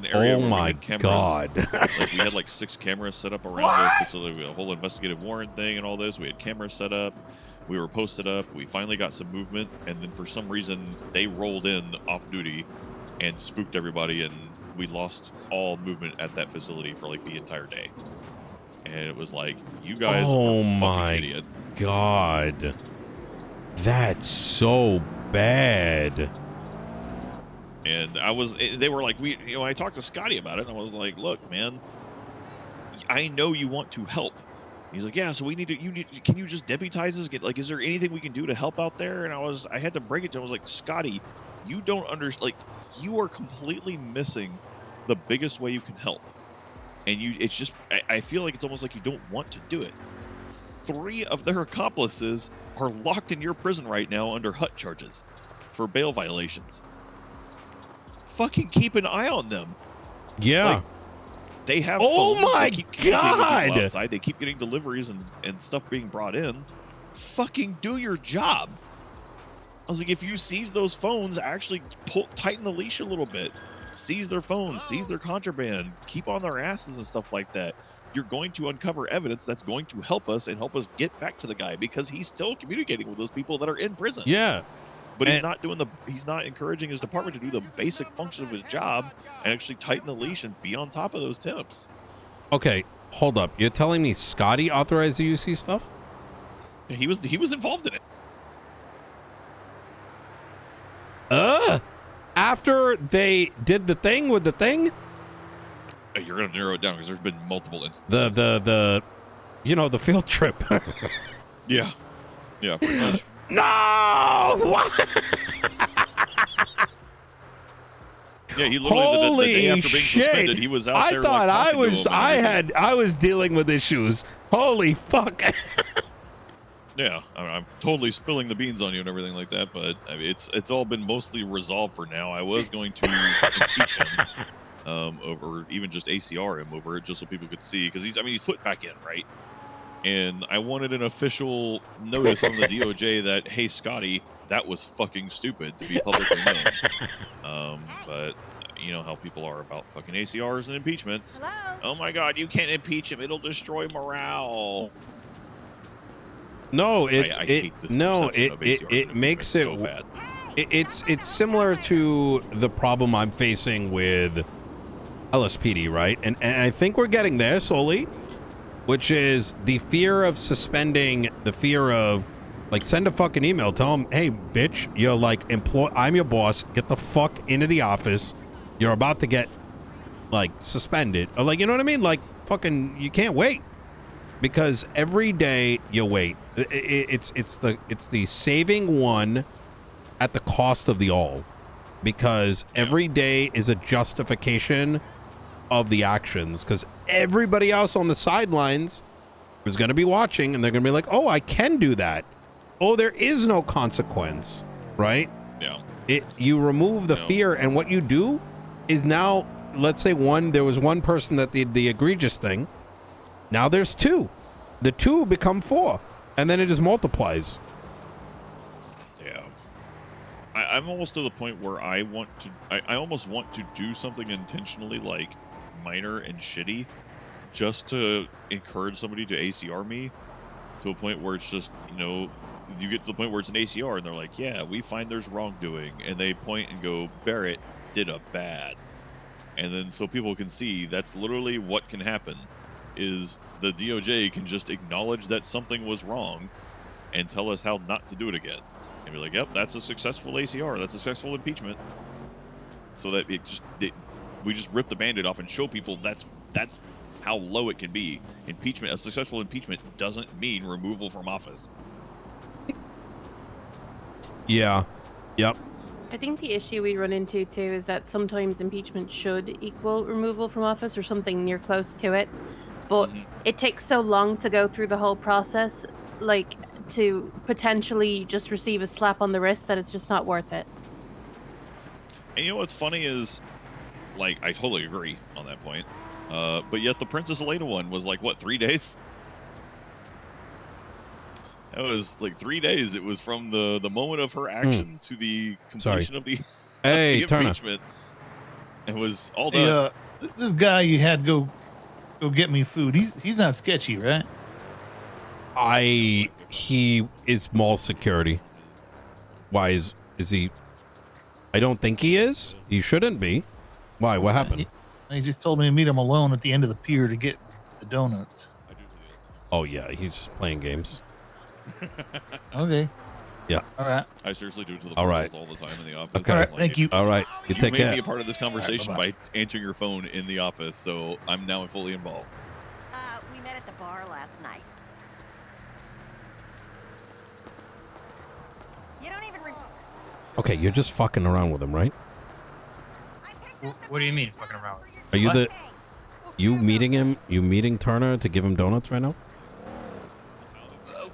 area where we had cameras. God. Like, we had like 6 cameras set up around the facility. We had a whole investigative warrant thing and all this. We had cameras set up. We were posted up. We finally got some movement, and then for some reason they rolled in off duty and spooked everybody, and we lost all movement at that facility for like the entire day. And it was like, you guys are fucking idiot. God. That's so bad. And they were like, I talked to Scotty about it, and I was like, look, man, I know you want to help. He's like, yeah, so can you just deputize us? Is there anything we can do to help out there? And I had to break it to him. I was like, Scotty, you don't understand, like, you are completely missing the biggest way you can help. And it's just, I feel like it's almost like you don't want to do it. 3 of their accomplices are locked in your prison right now under HUT charges for bail violations. fucking keep an eye on them. Yeah. Like, they have Oh phones. my They keep communicating with people God. outside. They keep getting deliveries and stuff being brought in. Fucking do your job. I was like, if you seize those phones, actually tighten the leash a little bit. Seize their phones, seize their contraband, keep on their asses and stuff like that. You're going to uncover evidence that's going to help us and help us get back to the guy because he's still communicating with those people that are in prison. Yeah. But he's not encouraging his department to do the basic function of his job and actually tighten the leash and be on top of those temps. Okay, hold up. You're telling me Scotty authorized the UC stuff? He was involved in it. After they did the thing with the thing? You're gonna narrow it down because there's been multiple instances. The field trip. Yeah, pretty much. No! What? Yeah, he literally the day after being shit. suspended, he was out there. I thought like, I was dealing with issues. Holy fuck. Yeah, I'm totally spilling the beans on you and everything like that, but I mean, it's all been mostly resolved for now. I was going to impeach him over, even just ACR him over it, just so people could see, because he's put back in, right? And I wanted an official notice from the DOJ that, hey, Scotty, that was fucking stupid to be publicly known. But you know how people are about fucking ACRs and impeachments. Hello? Oh my God, you can't impeach him; it'll destroy morale. No, I hate this perception of ACRs it and makes impeachments it so bad. It's similar to the problem I'm facing with LSPD, right? And I think we're getting there slowly, which is the fear of suspending, the fear of like send a fucking email, tell them, hey bitch, you're like I'm your boss, get the fuck into the office, you're about to get like suspended, or like, you know what I mean, like fucking you can't wait. Because every day you wait, it's the saving one at the cost of the all. Because every day is a justification of the actions. Because everybody else on the sidelines is going to be watching, and they're going to be like, "Oh, I can do that. Oh, there is no consequence, right?" Yeah. You remove the fear, and what you do is now, let's say there was one person that did the egregious thing. Now there's two. The two become four, and then it just multiplies. Yeah. I'm almost to the point where I almost want to do something intentionally like minor and shitty just to encourage somebody to ACR me to a point where it's just, you get to the point where it's an ACR and they're like, yeah, we find there's wrongdoing. And they point and go, Barrett did a bad. And then so people can see that's literally what can happen. Is the DOJ can just acknowledge that something was wrong and tell us how not to do it again. And be like, yep, that's a successful ACR. That's a successful impeachment. So that we just rip the Band-Aid off and show people that's how low it can be. A successful impeachment doesn't mean removal from office. Yeah. Yep. I think the issue we run into too is that sometimes impeachment should equal removal from office or something near close to it. But it takes so long to go through the whole process, like to potentially just receive a slap on the wrist, that it's just not worth it. And you know what's funny is, like, I totally agree on that point. But yet the Princess Elena one was like, what, 3 days? That was like 3 days. It was from the moment of her action to the completion of the, the impeachment. It was all done. This guy you had go get me food. He's not sketchy, right? He is mall security. Why is he? I don't think he is. He shouldn't be. Why? What happened? He just told me to meet him alone at the end of the pier to get the donuts. Oh yeah, he's just playing games. Okay. Yeah. All right. I seriously do it to the all right. all the time in the office. Okay. All right. Thank you. All right. You take made care. me a part of this conversation right, by answering your phone in the office, so I'm now fully involved. We met at the bar last night. You don't even Okay, you're just fucking around with him, right? What do you mean, fucking around? Are you What? you meeting him? You meeting Turner to give him donuts right now?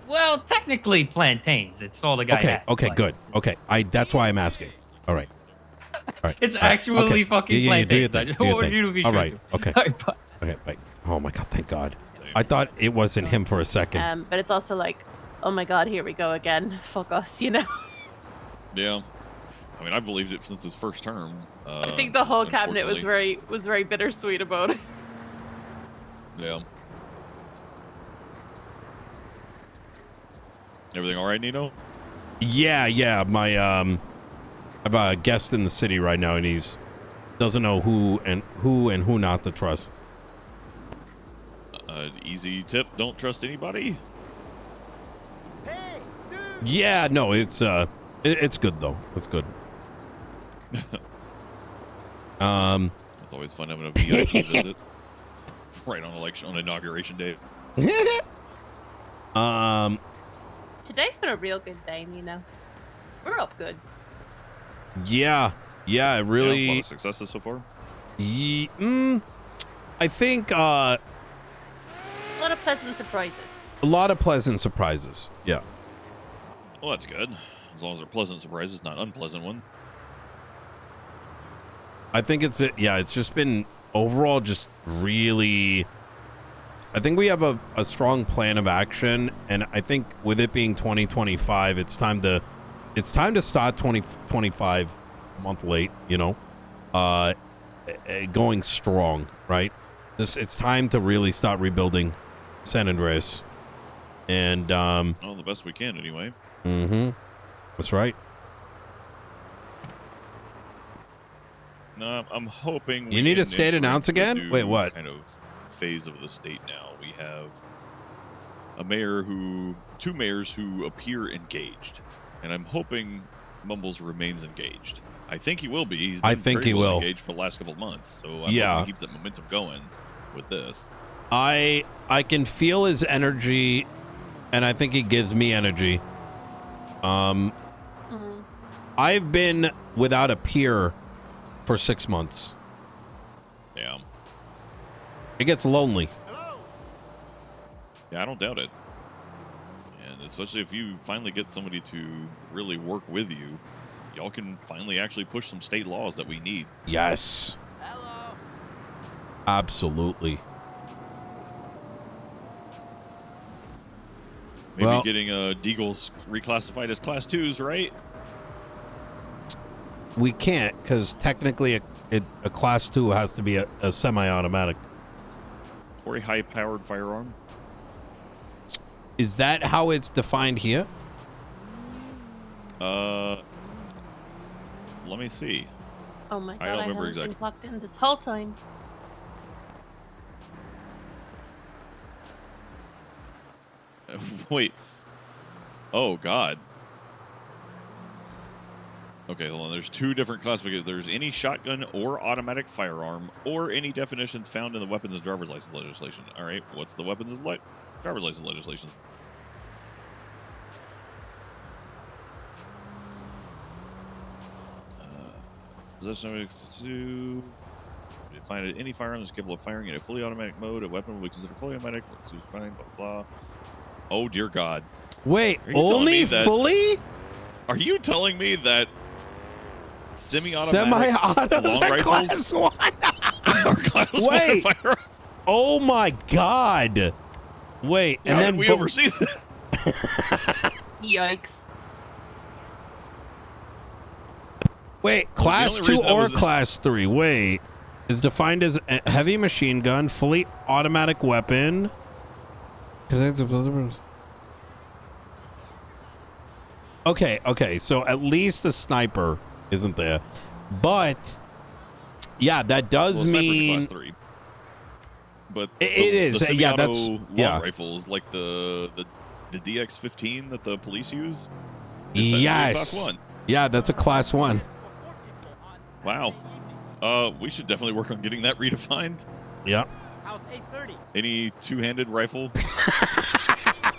Well, technically plantains. It's all the guy Okay. has, Okay. but- Good. Okay. That's why I'm asking. All right. right. It's all right, actually okay. fucking yeah, plant do your based. thing. What Do your would thing. you be All sure right. to? Okay. All right, bye. Okay. Bye. Oh my God! Thank God. I thought it wasn't him for a second. But it's also like, oh my God, here we go again. Fuck us, you know. Yeah. I mean, I believed it since his first term. I think the whole cabinet was unfortunately- very bittersweet about it. Yeah. Everything all right, Nino? Yeah. My I have a guest in the city right now, and he's doesn't know who and who not to trust. Easy tip: don't trust anybody. Yeah, no, it's good though. It's good. It's always fun having a VIP visit right on inauguration day. Today's been a real good day, you know. We're up good. Yeah, it Yeah, a really. lot of successes so far. I think A lot of pleasant surprises. a lot of pleasant surprises. Yeah. Well, that's good. As long as they're pleasant surprises, not unpleasant ones. I think it's just been overall just really. I think we have a strong plan of action, and I think with it being 2025, it's time to start 2025 a month late, you know, going strong, right? It's time to really start rebuilding San Andreas, and Well, the best we can anyway. that's right. No, I'm hoping. You need a state enter announce into a again? new Wait, what? kind of phase of the state now? We have two mayors who appear engaged, and I'm hoping Mumbles remains engaged. I think he will be. He's been I think very he well will. engaged for the last couple of months, so I'm Yeah. hoping he keeps that momentum going with this. I can feel his energy, and I think he gives me energy. I've been without a peer for 6 months. Yeah. It gets lonely. Yeah, I don't doubt it. And especially if you finally get somebody to really work with you, y'all can finally actually push some state laws that we need. Yes. Hello. Absolutely. Maybe Well- getting Deagles reclassified as Class 2s, right? We can't, because technically a class 2 has to be a semi-automatic. Or a high-powered firearm. Is that how it's defined here? Let me see. Oh my God, I don't I remember haven't been exactly. clocked in this whole time. Wait. Oh, God. Okay, hold on. There's two different classifications. There's any shotgun or automatic firearm or any definitions found in the weapons and driver's license legislation. All right, what's the weapons and driver's license legislation? Possession to find any firearm that's capable of firing in a fully automatic mode. A weapon will be considered fully automatic. Fine, blah, blah. Oh, dear God. Wait, Are you telling only me that- fully? Are you telling me that semi-automatic Semi-autos long are rifles class 1? are class Wait. 1 firearms? Oh my God. Wait, How and did then we oversee this? Yikes. Wait, class only 2 reason I or was- class 3? Wait. Is defined as a heavy machine gun, fully automatic weapon. Okay, so at least the sniper isn't there. But yeah, that does Well, sniper's mean class 3. But It the is, yeah, that's- semi-auto yeah. long rifles, like the DX-15 that the police use. is technically class yes. 1. Yeah, that's a class 1. Wow. We should definitely work on getting that redefined. Yeah. How's 8:30? Any two-handed rifle.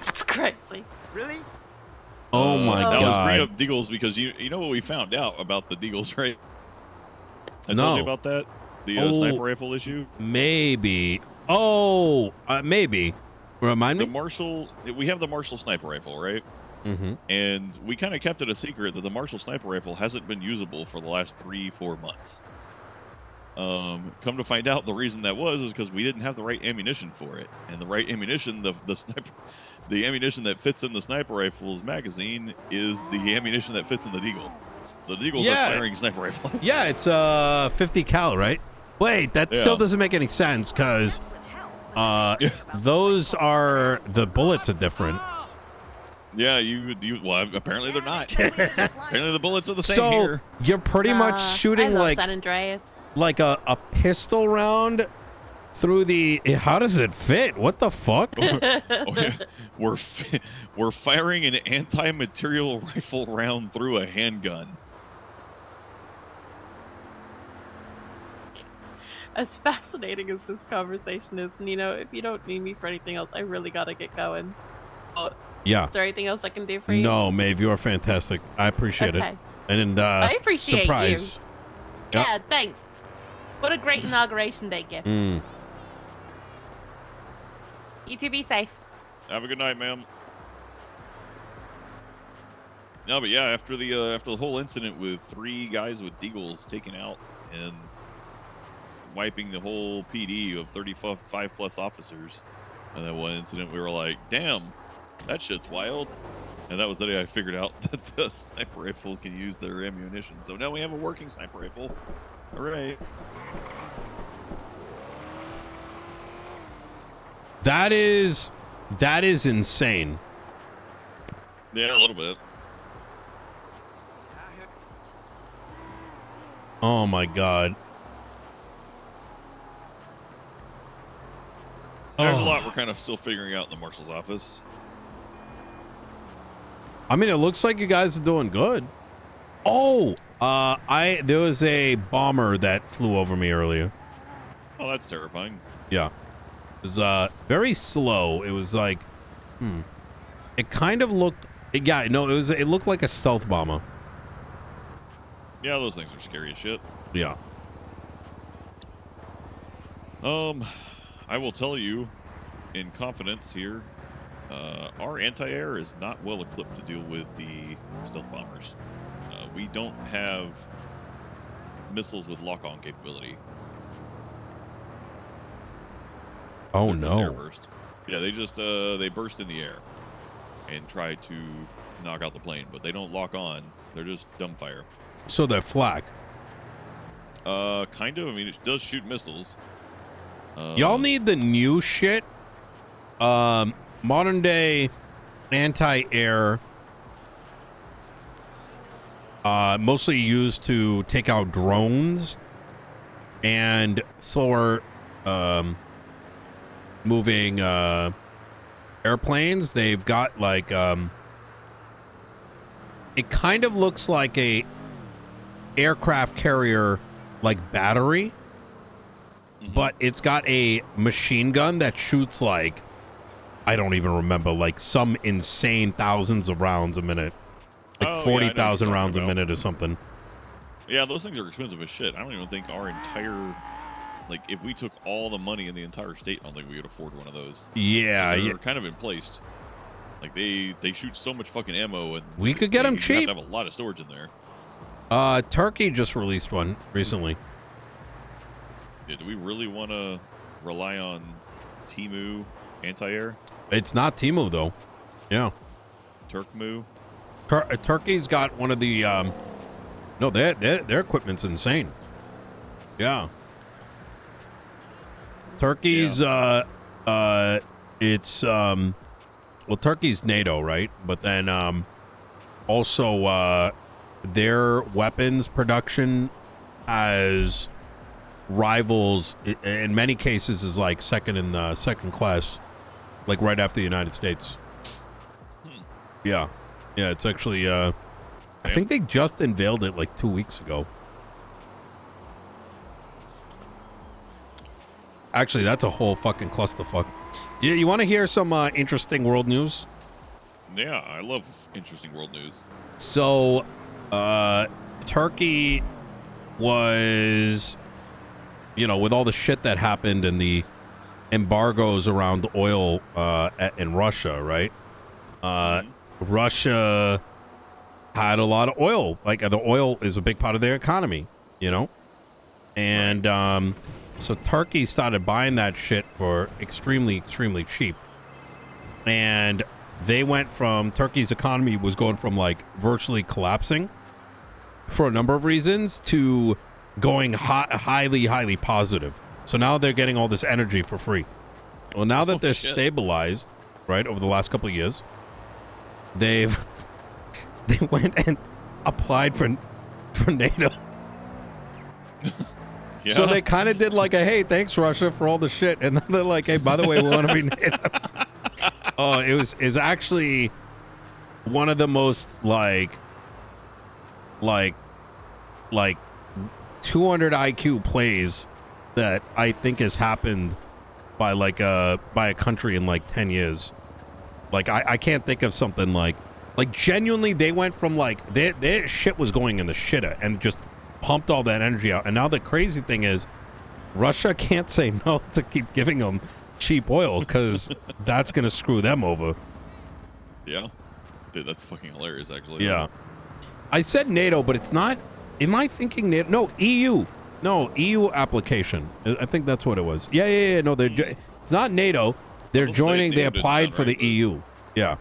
That's crazy. Really? Oh my I was bringing God. up Deagles because you know what we found out about the Deagles, right? I No. told you about that? The Oh. sniper rifle issue? Maybe. Oh, maybe. Remind The me. Marshal, we have the Marshal sniper rifle, right? And we kind of kept it a secret that the Marshal sniper rifle hasn't been usable for the last 3-4 months. Come to find out, the reason that is because we didn't have the right ammunition for it, and the right ammunition, the ammunition that fits in the sniper rifle's magazine is the ammunition that fits in the Deagle. So the Deagle's a firing sniper rifle. Yeah, it's 50 cal, right? Wait, that still doesn't make any sense because those are the bullets are different. Yeah, well, apparently they're not. Apparently the bullets are the same here. You're pretty much shooting I love like San Andreas. Like a pistol round through the. How does it fit? What the fuck? We're firing an anti-material rifle round through a handgun. As fascinating as this conversation is, Nino, if you don't need me for anything else, I really gotta get going. Yeah. Is there anything else I can do for you? No, Maeve, you're fantastic. I appreciate it. And I appreciate surprise. you. Yeah, thanks. What a great inauguration day gift. Mm. You two be safe. Have a good night, ma'am. No, but yeah, after the whole incident with 3 guys with Deagles taken out and wiping the whole PD of 35 plus officers, and that one incident, we were like, damn, that shit's wild. And that was the day I figured out that the sniper rifle can use their ammunition. So now we have a working sniper rifle. Hooray. That is insane. Yeah, a little bit. Oh my god. There's a lot we're kind of still figuring out in the marshal's office. I mean, it looks like you guys are doing good. Oh, there was a bomber that flew over me earlier. Oh, that's terrifying. Yeah. It was very slow. It was like, it kind of looked, it looked like a stealth bomber. Yeah, those things are scary as shit. Yeah. I will tell you in confidence here, our anti-air is not well equipped to deal with the stealth bombers. We don't have missiles with lock-on capability. Oh They're just air no. burst. Yeah, they just they burst in the air and try to knock out the plane, but they don't lock on. They're just dumbfire. So they're flak. Kind of. I mean, it does shoot missiles. Y'all need the new shit. Modern day anti-air. Mostly used to take out drones and slower moving airplanes. They've got like it kind of looks like a aircraft carrier like battery, but it's got a machine gun that shoots like, I don't even remember, like some insane thousands of rounds a minute. Like 40,000 rounds a minute or something. Yeah, those things are expensive as shit. I don't even think our entire, like, if we took all the money in the entire state, I don't think we could afford one of those. Yeah, they're kind of in place. Like, they shoot so much fucking ammo, and we could get them cheap. You have to have a lot of storage in there. Turkey just released one recently. Yeah, do we really want to rely on Temu anti-air? It's not Temu though. Yeah. Turkmu. Turkey's got one of the no, their equipment's insane. Yeah. Turkey's it's well, Turkey's NATO, right? But then also their weapons production as rivals in many cases is like second class, like right after the United States. Yeah. Yeah, it's actually, I think they just unveiled it like 2 weeks ago. Actually, that's a whole fucking clusterfuck. Yeah, you want to hear some interesting world news? Yeah, I love interesting world news. So, Turkey was, with all the shit that happened and the embargoes around oil in Russia, right? Russia had a lot of oil. Like the oil is a big part of their economy, you know? And so Turkey started buying that shit for extremely, extremely cheap. And they went from, Turkey's economy was going from like virtually collapsing for a number of reasons to going highly, highly positive. So now they're getting all this energy for free. Well, now that they're stabilized, right, over the last couple of years, they went and applied for NATO. Yeah. So they kind of did like a, hey, thanks Russia for all the shit, and then they're like, hey, by the way, we want to be NATO. Oh, it's actually one of the most like 200 IQ plays that I think has happened by a country in like 10 years. Like I can't think of something like genuinely they went from like their shit was going in the shitter and just pumped all that energy out. And now the crazy thing is Russia can't say no to keep giving them cheap oil because that's going to screw them over. Yeah. Dude, that's fucking hilarious, actually. Yeah. I said NATO, but it's not. Am I thinking NATO? No, EU. No, EU application. I think that's what it was. Yeah. No, it's not NATO. They're joining. They applied for the EU. Yeah.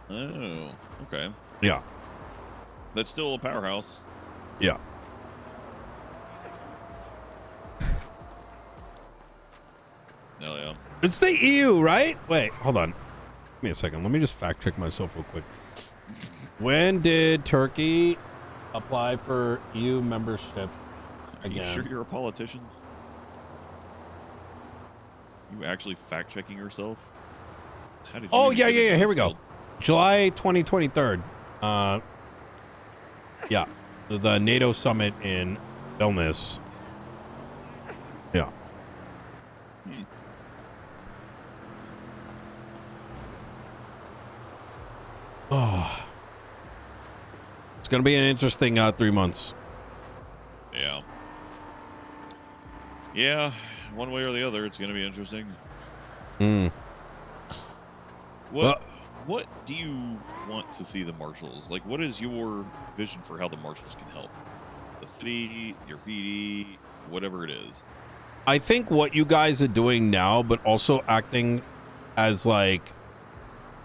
Oh, okay. Yeah. That's still a powerhouse. Yeah. Oh, yeah. It's the EU, right? Wait, hold on. Give me a second. Let me just fact check myself real quick. When did Turkey apply for EU membership again? Are you sure you're a politician? You actually fact checking yourself? How did you Yeah. Here we go. July 2023. Yeah. The NATO summit in Vilnius. Yeah. Oh. It's going to be an interesting 3 months. Yeah. Yeah, one way or the other, it's going to be interesting. What do you want to see the marshals? Like, what is your vision for how the marshals can help? The city, your PD, whatever it is. I think what you guys are doing now, but also acting as like,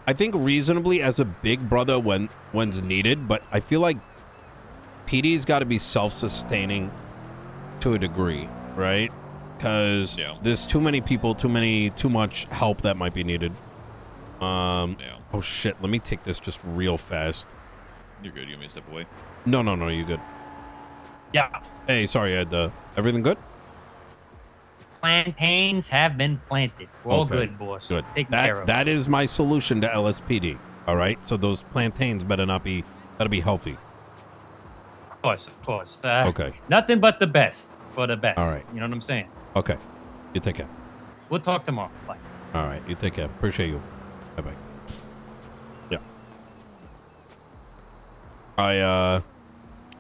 I think reasonably as a big brother when's needed, but I feel like PD's got to be self-sustaining to a degree, right? Because there's too many people, too much help that might be needed. Oh shit, let me take this just real fast. You're good. You want me to step away? No, you good. Yeah. Hey, sorry, everything good? Plantains have been planted. We're all Okay. good, boss. Good. Taken care of. That is my solution to LSPD. All right, so those plantains better be healthy. Of course. Okay. Nothing but the best for the best. All right. You know what I'm saying? Okay. You take care. We'll talk tomorrow. Bye. All right. You take care. Appreciate you. Bye-bye. Yeah.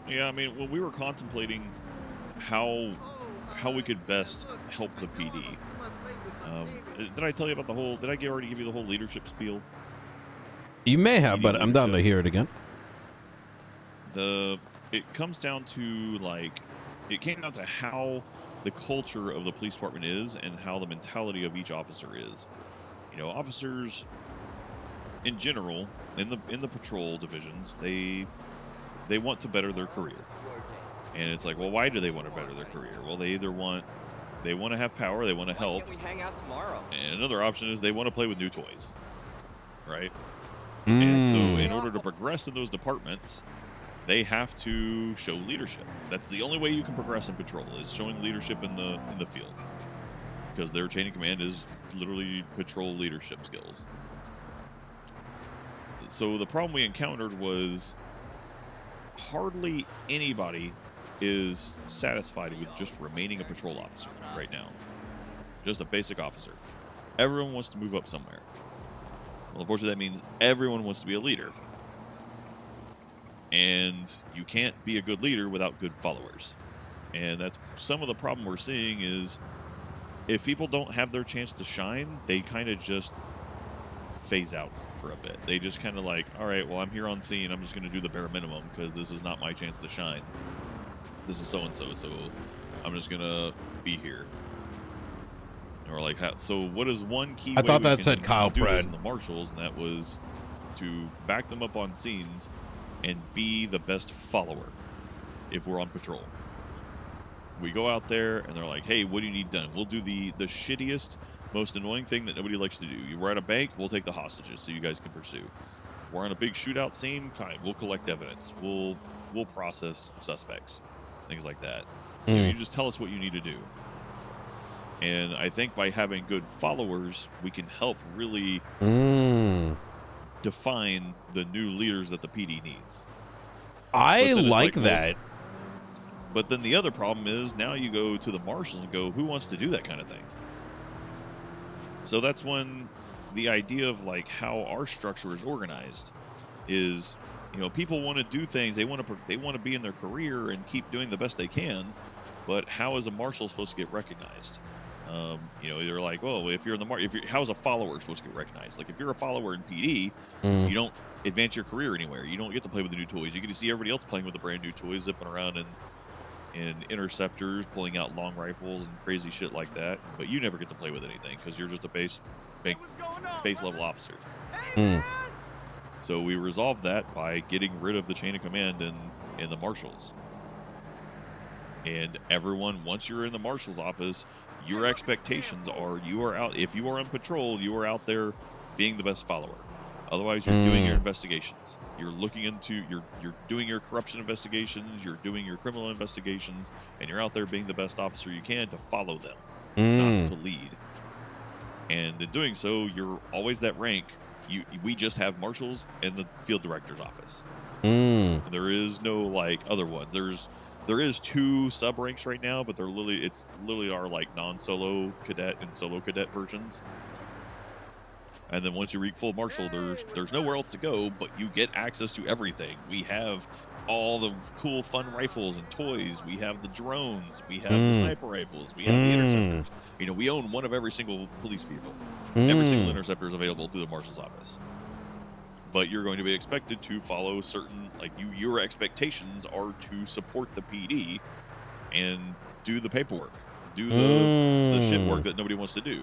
Yeah, I mean, well, we were contemplating how we could best help the PD. Did I tell you about the whole? Did I already give you the whole leadership spiel? You may have, but I'm down to hear it again. It comes down to it came down to how the culture of the police department is and how the mentality of each officer is. You know, officers in general in the patrol divisions, they want to better their career. And it's like, well, why do they want to better their career? Well, they either want to have power, they want to help. Why can't we hang out tomorrow? And another option is they want to play with new toys. Right? And so in order to progress in those departments, they have to show leadership. That's the only way you can progress in patrol, is showing leadership in the field. Because their chain of command is literally patrol leadership skills. So the problem we encountered was hardly anybody is satisfied with just remaining a patrol officer right now. Just a basic officer. Everyone wants to move up somewhere. Well, unfortunately, that means everyone wants to be a leader. And you can't be a good leader without good followers. And that's some of the problem we're seeing is if people don't have their chance to shine, they kind of just phase out. for a bit. They just kind of like, all right, well, I'm here on scene. I'm just going to do the bare minimum because this is not my chance to shine. This is so-and-so, so I'm just going to be here. Or like, so what is one key I way thought we that can said Kyle do this Pratt. in the marshals, and that was to back them up on scenes and be the best follower if we're on patrol. We go out there and they're like, hey, what do you need done? We'll do the shittiest, most annoying thing that nobody likes to do. We're at a bank, we'll take the hostages so you guys can pursue. We're on a big shootout scene, we'll collect evidence. We'll process suspects, things like that. You know, you just tell us what you need to do. And I think by having good followers, we can help really define the new leaders that the PD needs. I like well, that. but then the other problem is now you go to the marshals and go, who wants to do that kind of thing? So that's when the idea of like how our structure is organized is, you know, people want to do things. They want to be in their career and keep doing the best they can. But how is a marshal supposed to get recognized? You know, they're like, well, if you're in the how is a follower supposed to get recognized? Like if you're a follower in PD, you don't advance your career anywhere. You don't get to play with the new toys. You get to see everybody else playing with the brand new toys, zipping around in interceptors, pulling out long rifles and crazy shit like that. But you never get to play with anything because you're just a base level officer. So we resolved that by getting rid of the chain of command in the marshals. And everyone, once you're in the marshal's office, your expectations are you are out. If you are on patrol, you are out there being the best follower. Otherwise, you're doing your investigations. You're looking into you're doing your corruption investigations. You're doing your criminal investigations, and you're out there being the best officer you can to follow them, not to lead. And in doing so, you're always that rank. We just have marshals in the field director's office. There is no like other ones. There is 2 sub ranks right now, but it's literally our like non-solo cadet and solo cadet versions. And then once you reach full marshal, there's nowhere else to go, but you get access to everything. We have all the cool, fun rifles and toys. We have the drones. We have the sniper rifles. We have the interceptors. You know, we own one of every single police vehicle. Every single interceptor is available through the marshal's office. But you're going to be expected to follow certain, like your expectations are to support the PD and do the paperwork, do the shit work that nobody wants to do.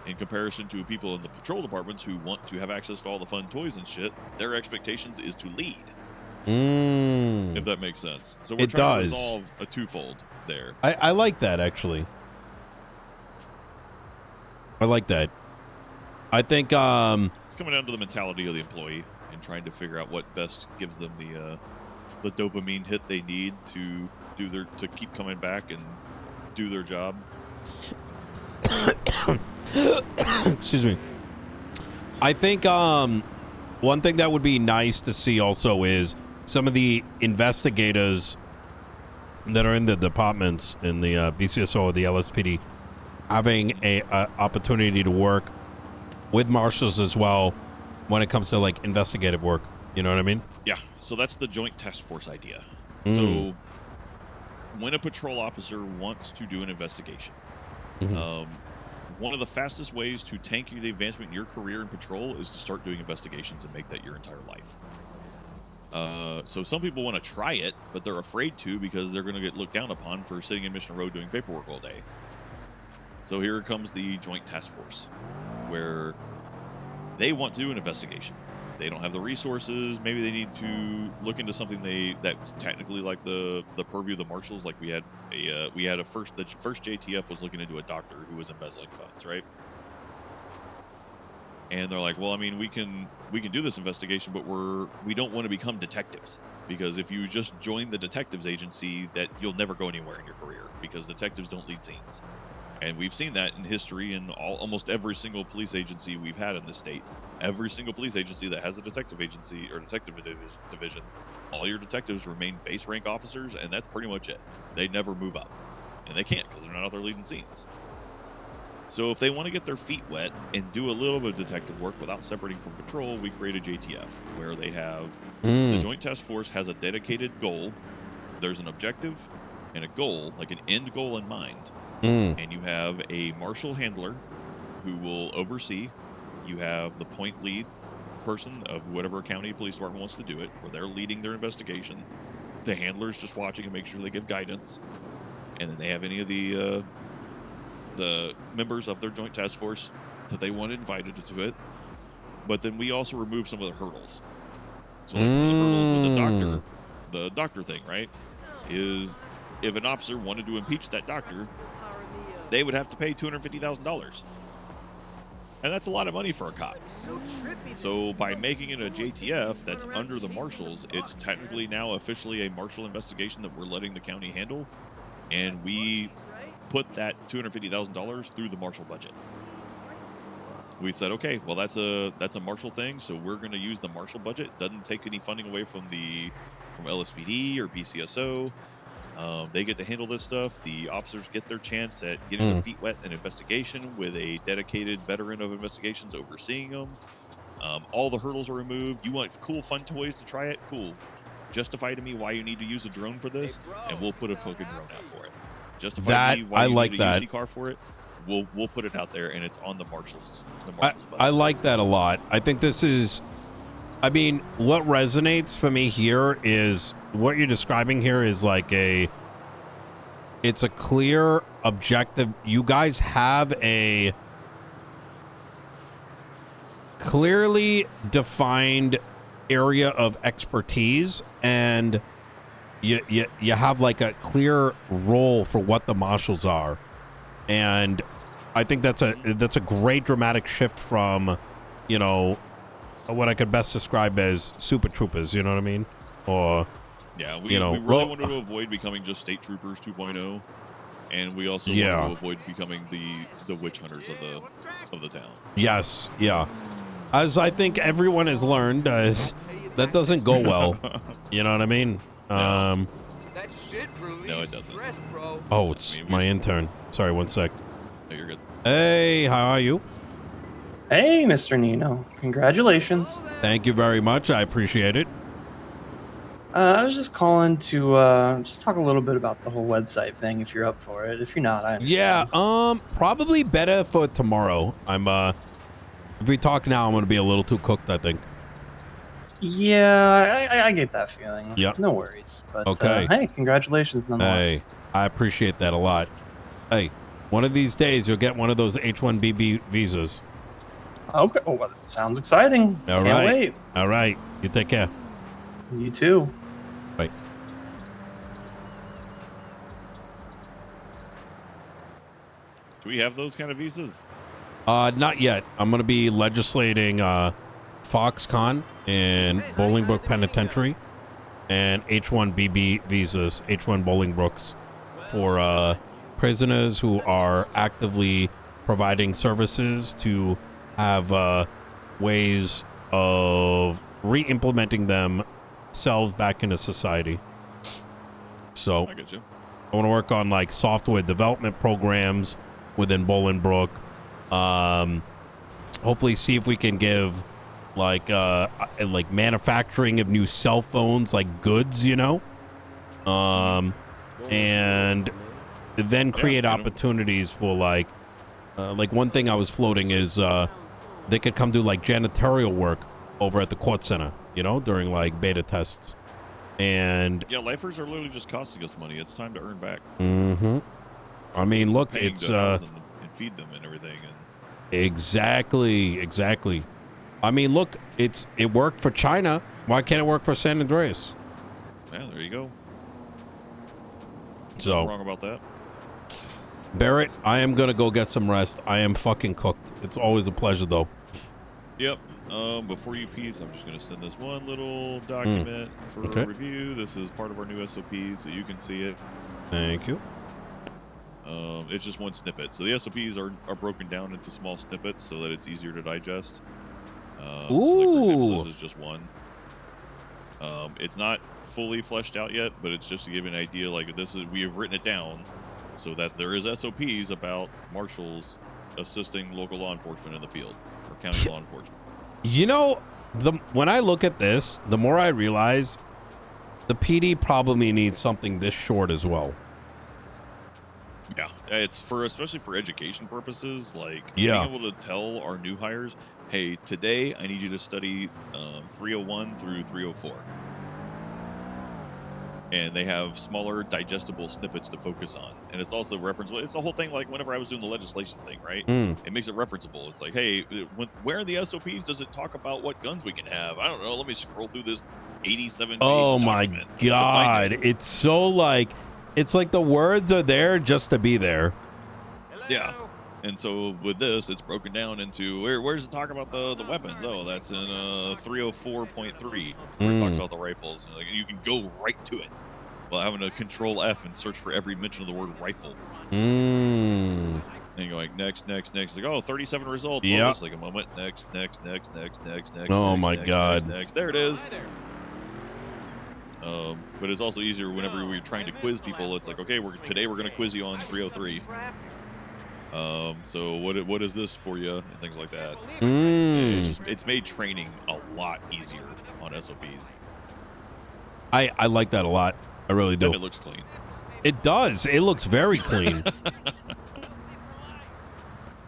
In comparison to people in the patrol departments who want to have access to all the fun toys and shit, their expectations is to lead. If that makes sense. So we're trying to resolve a twofold there. I like that, actually. I like that. I think it's coming down to the mentality of the employee and trying to figure out what best gives them the dopamine hit they need to keep coming back and do their job. Excuse me. I think one thing that would be nice to see also is some of the investigators that are in the departments in the BCSO or the LSPD having a opportunity to work with marshals as well when it comes to like investigative work. You know what I mean? Yeah. So that's the joint task force idea. So when a patrol officer wants to do an investigation, one of the fastest ways to tank the advancement in your career in patrol is to start doing investigations and make that your entire life. So some people want to try it, but they're afraid to because they're going to get looked down upon for sitting in Mission Road doing paperwork all day. So here comes the Joint Task Force, where they want to do an investigation. They don't have the resources. Maybe they need to look into something that's technically like the purview of the marshals. Like the first JTF was looking into a doctor who was embezzling funds, right? And they're like, well, I mean, we can do this investigation, but we don't want to become detectives, because if you just join the detectives agency, that you'll never go anywhere in your career, because detectives don't lead scenes. And we've seen that in history in almost every single police agency we've had in this state. Every single police agency that has a detective agency or detective division, all your detectives remain base rank officers, and that's pretty much it. They never move up. And they can't, because they're not out there leading scenes. So if they want to get their feet wet and do a little bit of detective work without separating from patrol, we create a JTF, where they have the Joint Task Force has a dedicated goal. There's an objective and a goal, like an end goal in mind. And you have a marshal handler who will oversee. You have the point lead person of whatever county police department wants to do it, where they're leading their investigation. The handler's just watching and make sure they give guidance, and then they have any of the members of their joint task force that they want invited to it. But then we also remove some of the hurdles. So like one of the hurdles with the doctor thing, right, is if an officer wanted to impeach that doctor, they would have to pay $250,000. And that's a lot of money for a cop. So by making it a JTF that's under the marshals, it's technically now officially a marshal investigation that we're letting the county handle. And we put that $250,000 through the marshal budget. We said, okay, well, that's a marshal thing, so we're going to use the marshal budget. Doesn't take any funding away from LSPD or BCSO. They get to handle this stuff. The officers get their chance at getting their feet wet in investigation with a dedicated veteran of investigations overseeing them. All the hurdles are removed. You want cool, fun toys to try it? Cool. Justify to me why you need to use a drone for this, and we'll put a fucking drone out for it. Justify to me why you need a UC car for it. We'll put it out there, and it's on the marshals. I like that a lot. I think this is, I mean, what resonates for me here is what you're describing here is like it's a clear objective. You guys have a clearly defined area of expertise, and you have like a clear role for what the marshals are. And I think that's a great dramatic shift from, you know, what I could best describe as super troopers, you know what I mean? Or yeah, we really wanted to avoid becoming just state troopers 2.0, and we also wanted to avoid becoming the witch hunters of the town. Yes, yeah. As I think everyone has learned, that doesn't go well. You know what I mean? No, it doesn't. Oh, it's my intern. Sorry, one sec. No, you're good. Hey, how are you? Hey, Mr. Nino. Congratulations. Thank you very much. I appreciate it. I was just calling to just talk a little bit about the whole website thing, if you're up for it. If you're not, I understand. Yeah, probably better for tomorrow. If we talk now, I'm going to be a little too cooked, I think. Yeah, I get that feeling. Yep. No worries. But, okay. Hey, congratulations nonetheless. Hey, I appreciate that a lot. Hey, one of these days, you'll get one of those H-1B visas. Okay. Oh, well, that sounds exciting. Can't wait. All right. You take care. You too. Bye. Do we have those kind of visas? Not yet. I'm going to be legislating Foxconn and Bolingbrook Penitentiary and H-1BB visas, H-1 Bolingbrook's for prisoners who are actively providing services to have ways of re-implementing themselves back into society. So I get you. I want to work on like software development programs within Bolingbrook. Hopefully see if we can give like manufacturing of new cell phones, like goods, you know, and then create opportunities for like one thing I was floating is they could come do like janitorial work over at the court center, you know, during like beta tests. And yeah, lifers are literally just costing us money. It's time to earn back. I mean, look, paying it's to house them and feed them and everything. And exactly. I mean, look, it worked for China. Why can't it work for San Andreas? Yeah, there you go. So nothing wrong about that. Barrett, I am gonna go get some rest. I am fucking cooked. It's always a pleasure, though. Yep. Before you peace, I'm just going to send this one little document for review. This is part of our new SOPs, so you can see it. Thank you. It's just one snippet. So the SOPs are broken down into small snippets so that it's easier to digest. So like, for example, this is just one. It's not fully fleshed out yet, but it's just to give you an idea. Like we have written it down so that there is SOPs about marshals assisting local law enforcement in the field or county law enforcement. You know, when I look at this, the more I realize the PD probably needs something this short as well. Yeah, it's for especially for education purposes, like Yeah. being able to tell our new hires, hey, today I need you to study 301 through 304. And they have smaller, digestible snippets to focus on. And it's also referenceable. It's the whole thing, like whenever I was doing the legislation thing, right? It makes it referenceable. It's like, hey, where in the SOPs does it talk about what guns we can have? I don't know. Let me scroll through this 87-page Oh my document to find God. it. It's so like, it's like the words are there just to be there. Yeah. And so with this, it's broken down into where does it talk about the weapons? Oh, that's in 304.3 where it talks about the rifles. And, like, you can go right to it while having to control F and search for every mention of the word rifle. And you go like next. Like, oh, 37 results. Yeah. Well, just like a moment. Next. Oh next, my next, God. Next. There it is. But it's also easier whenever we're trying to quiz people. It's like, okay, today we're going to quiz you on 303. So what is this for you and things like that. It's made training a lot easier on SOPs. I like that a lot. I really do. And it looks clean. It does. It looks very clean.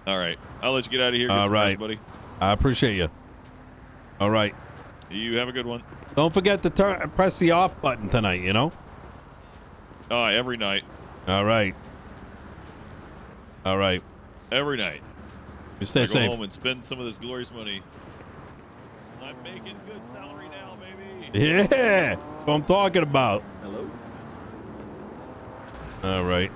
All right, I'll let you get out of here. All right, buddy. I appreciate you. All right. You have a good one. Don't forget to press the off button tonight. You know. Every night. All right. All right. Every night. You stay safe. Go home and spend some of this glorious money. I'm making good salary now, baby. Yeah. That's what I'm talking about. Hello. All right.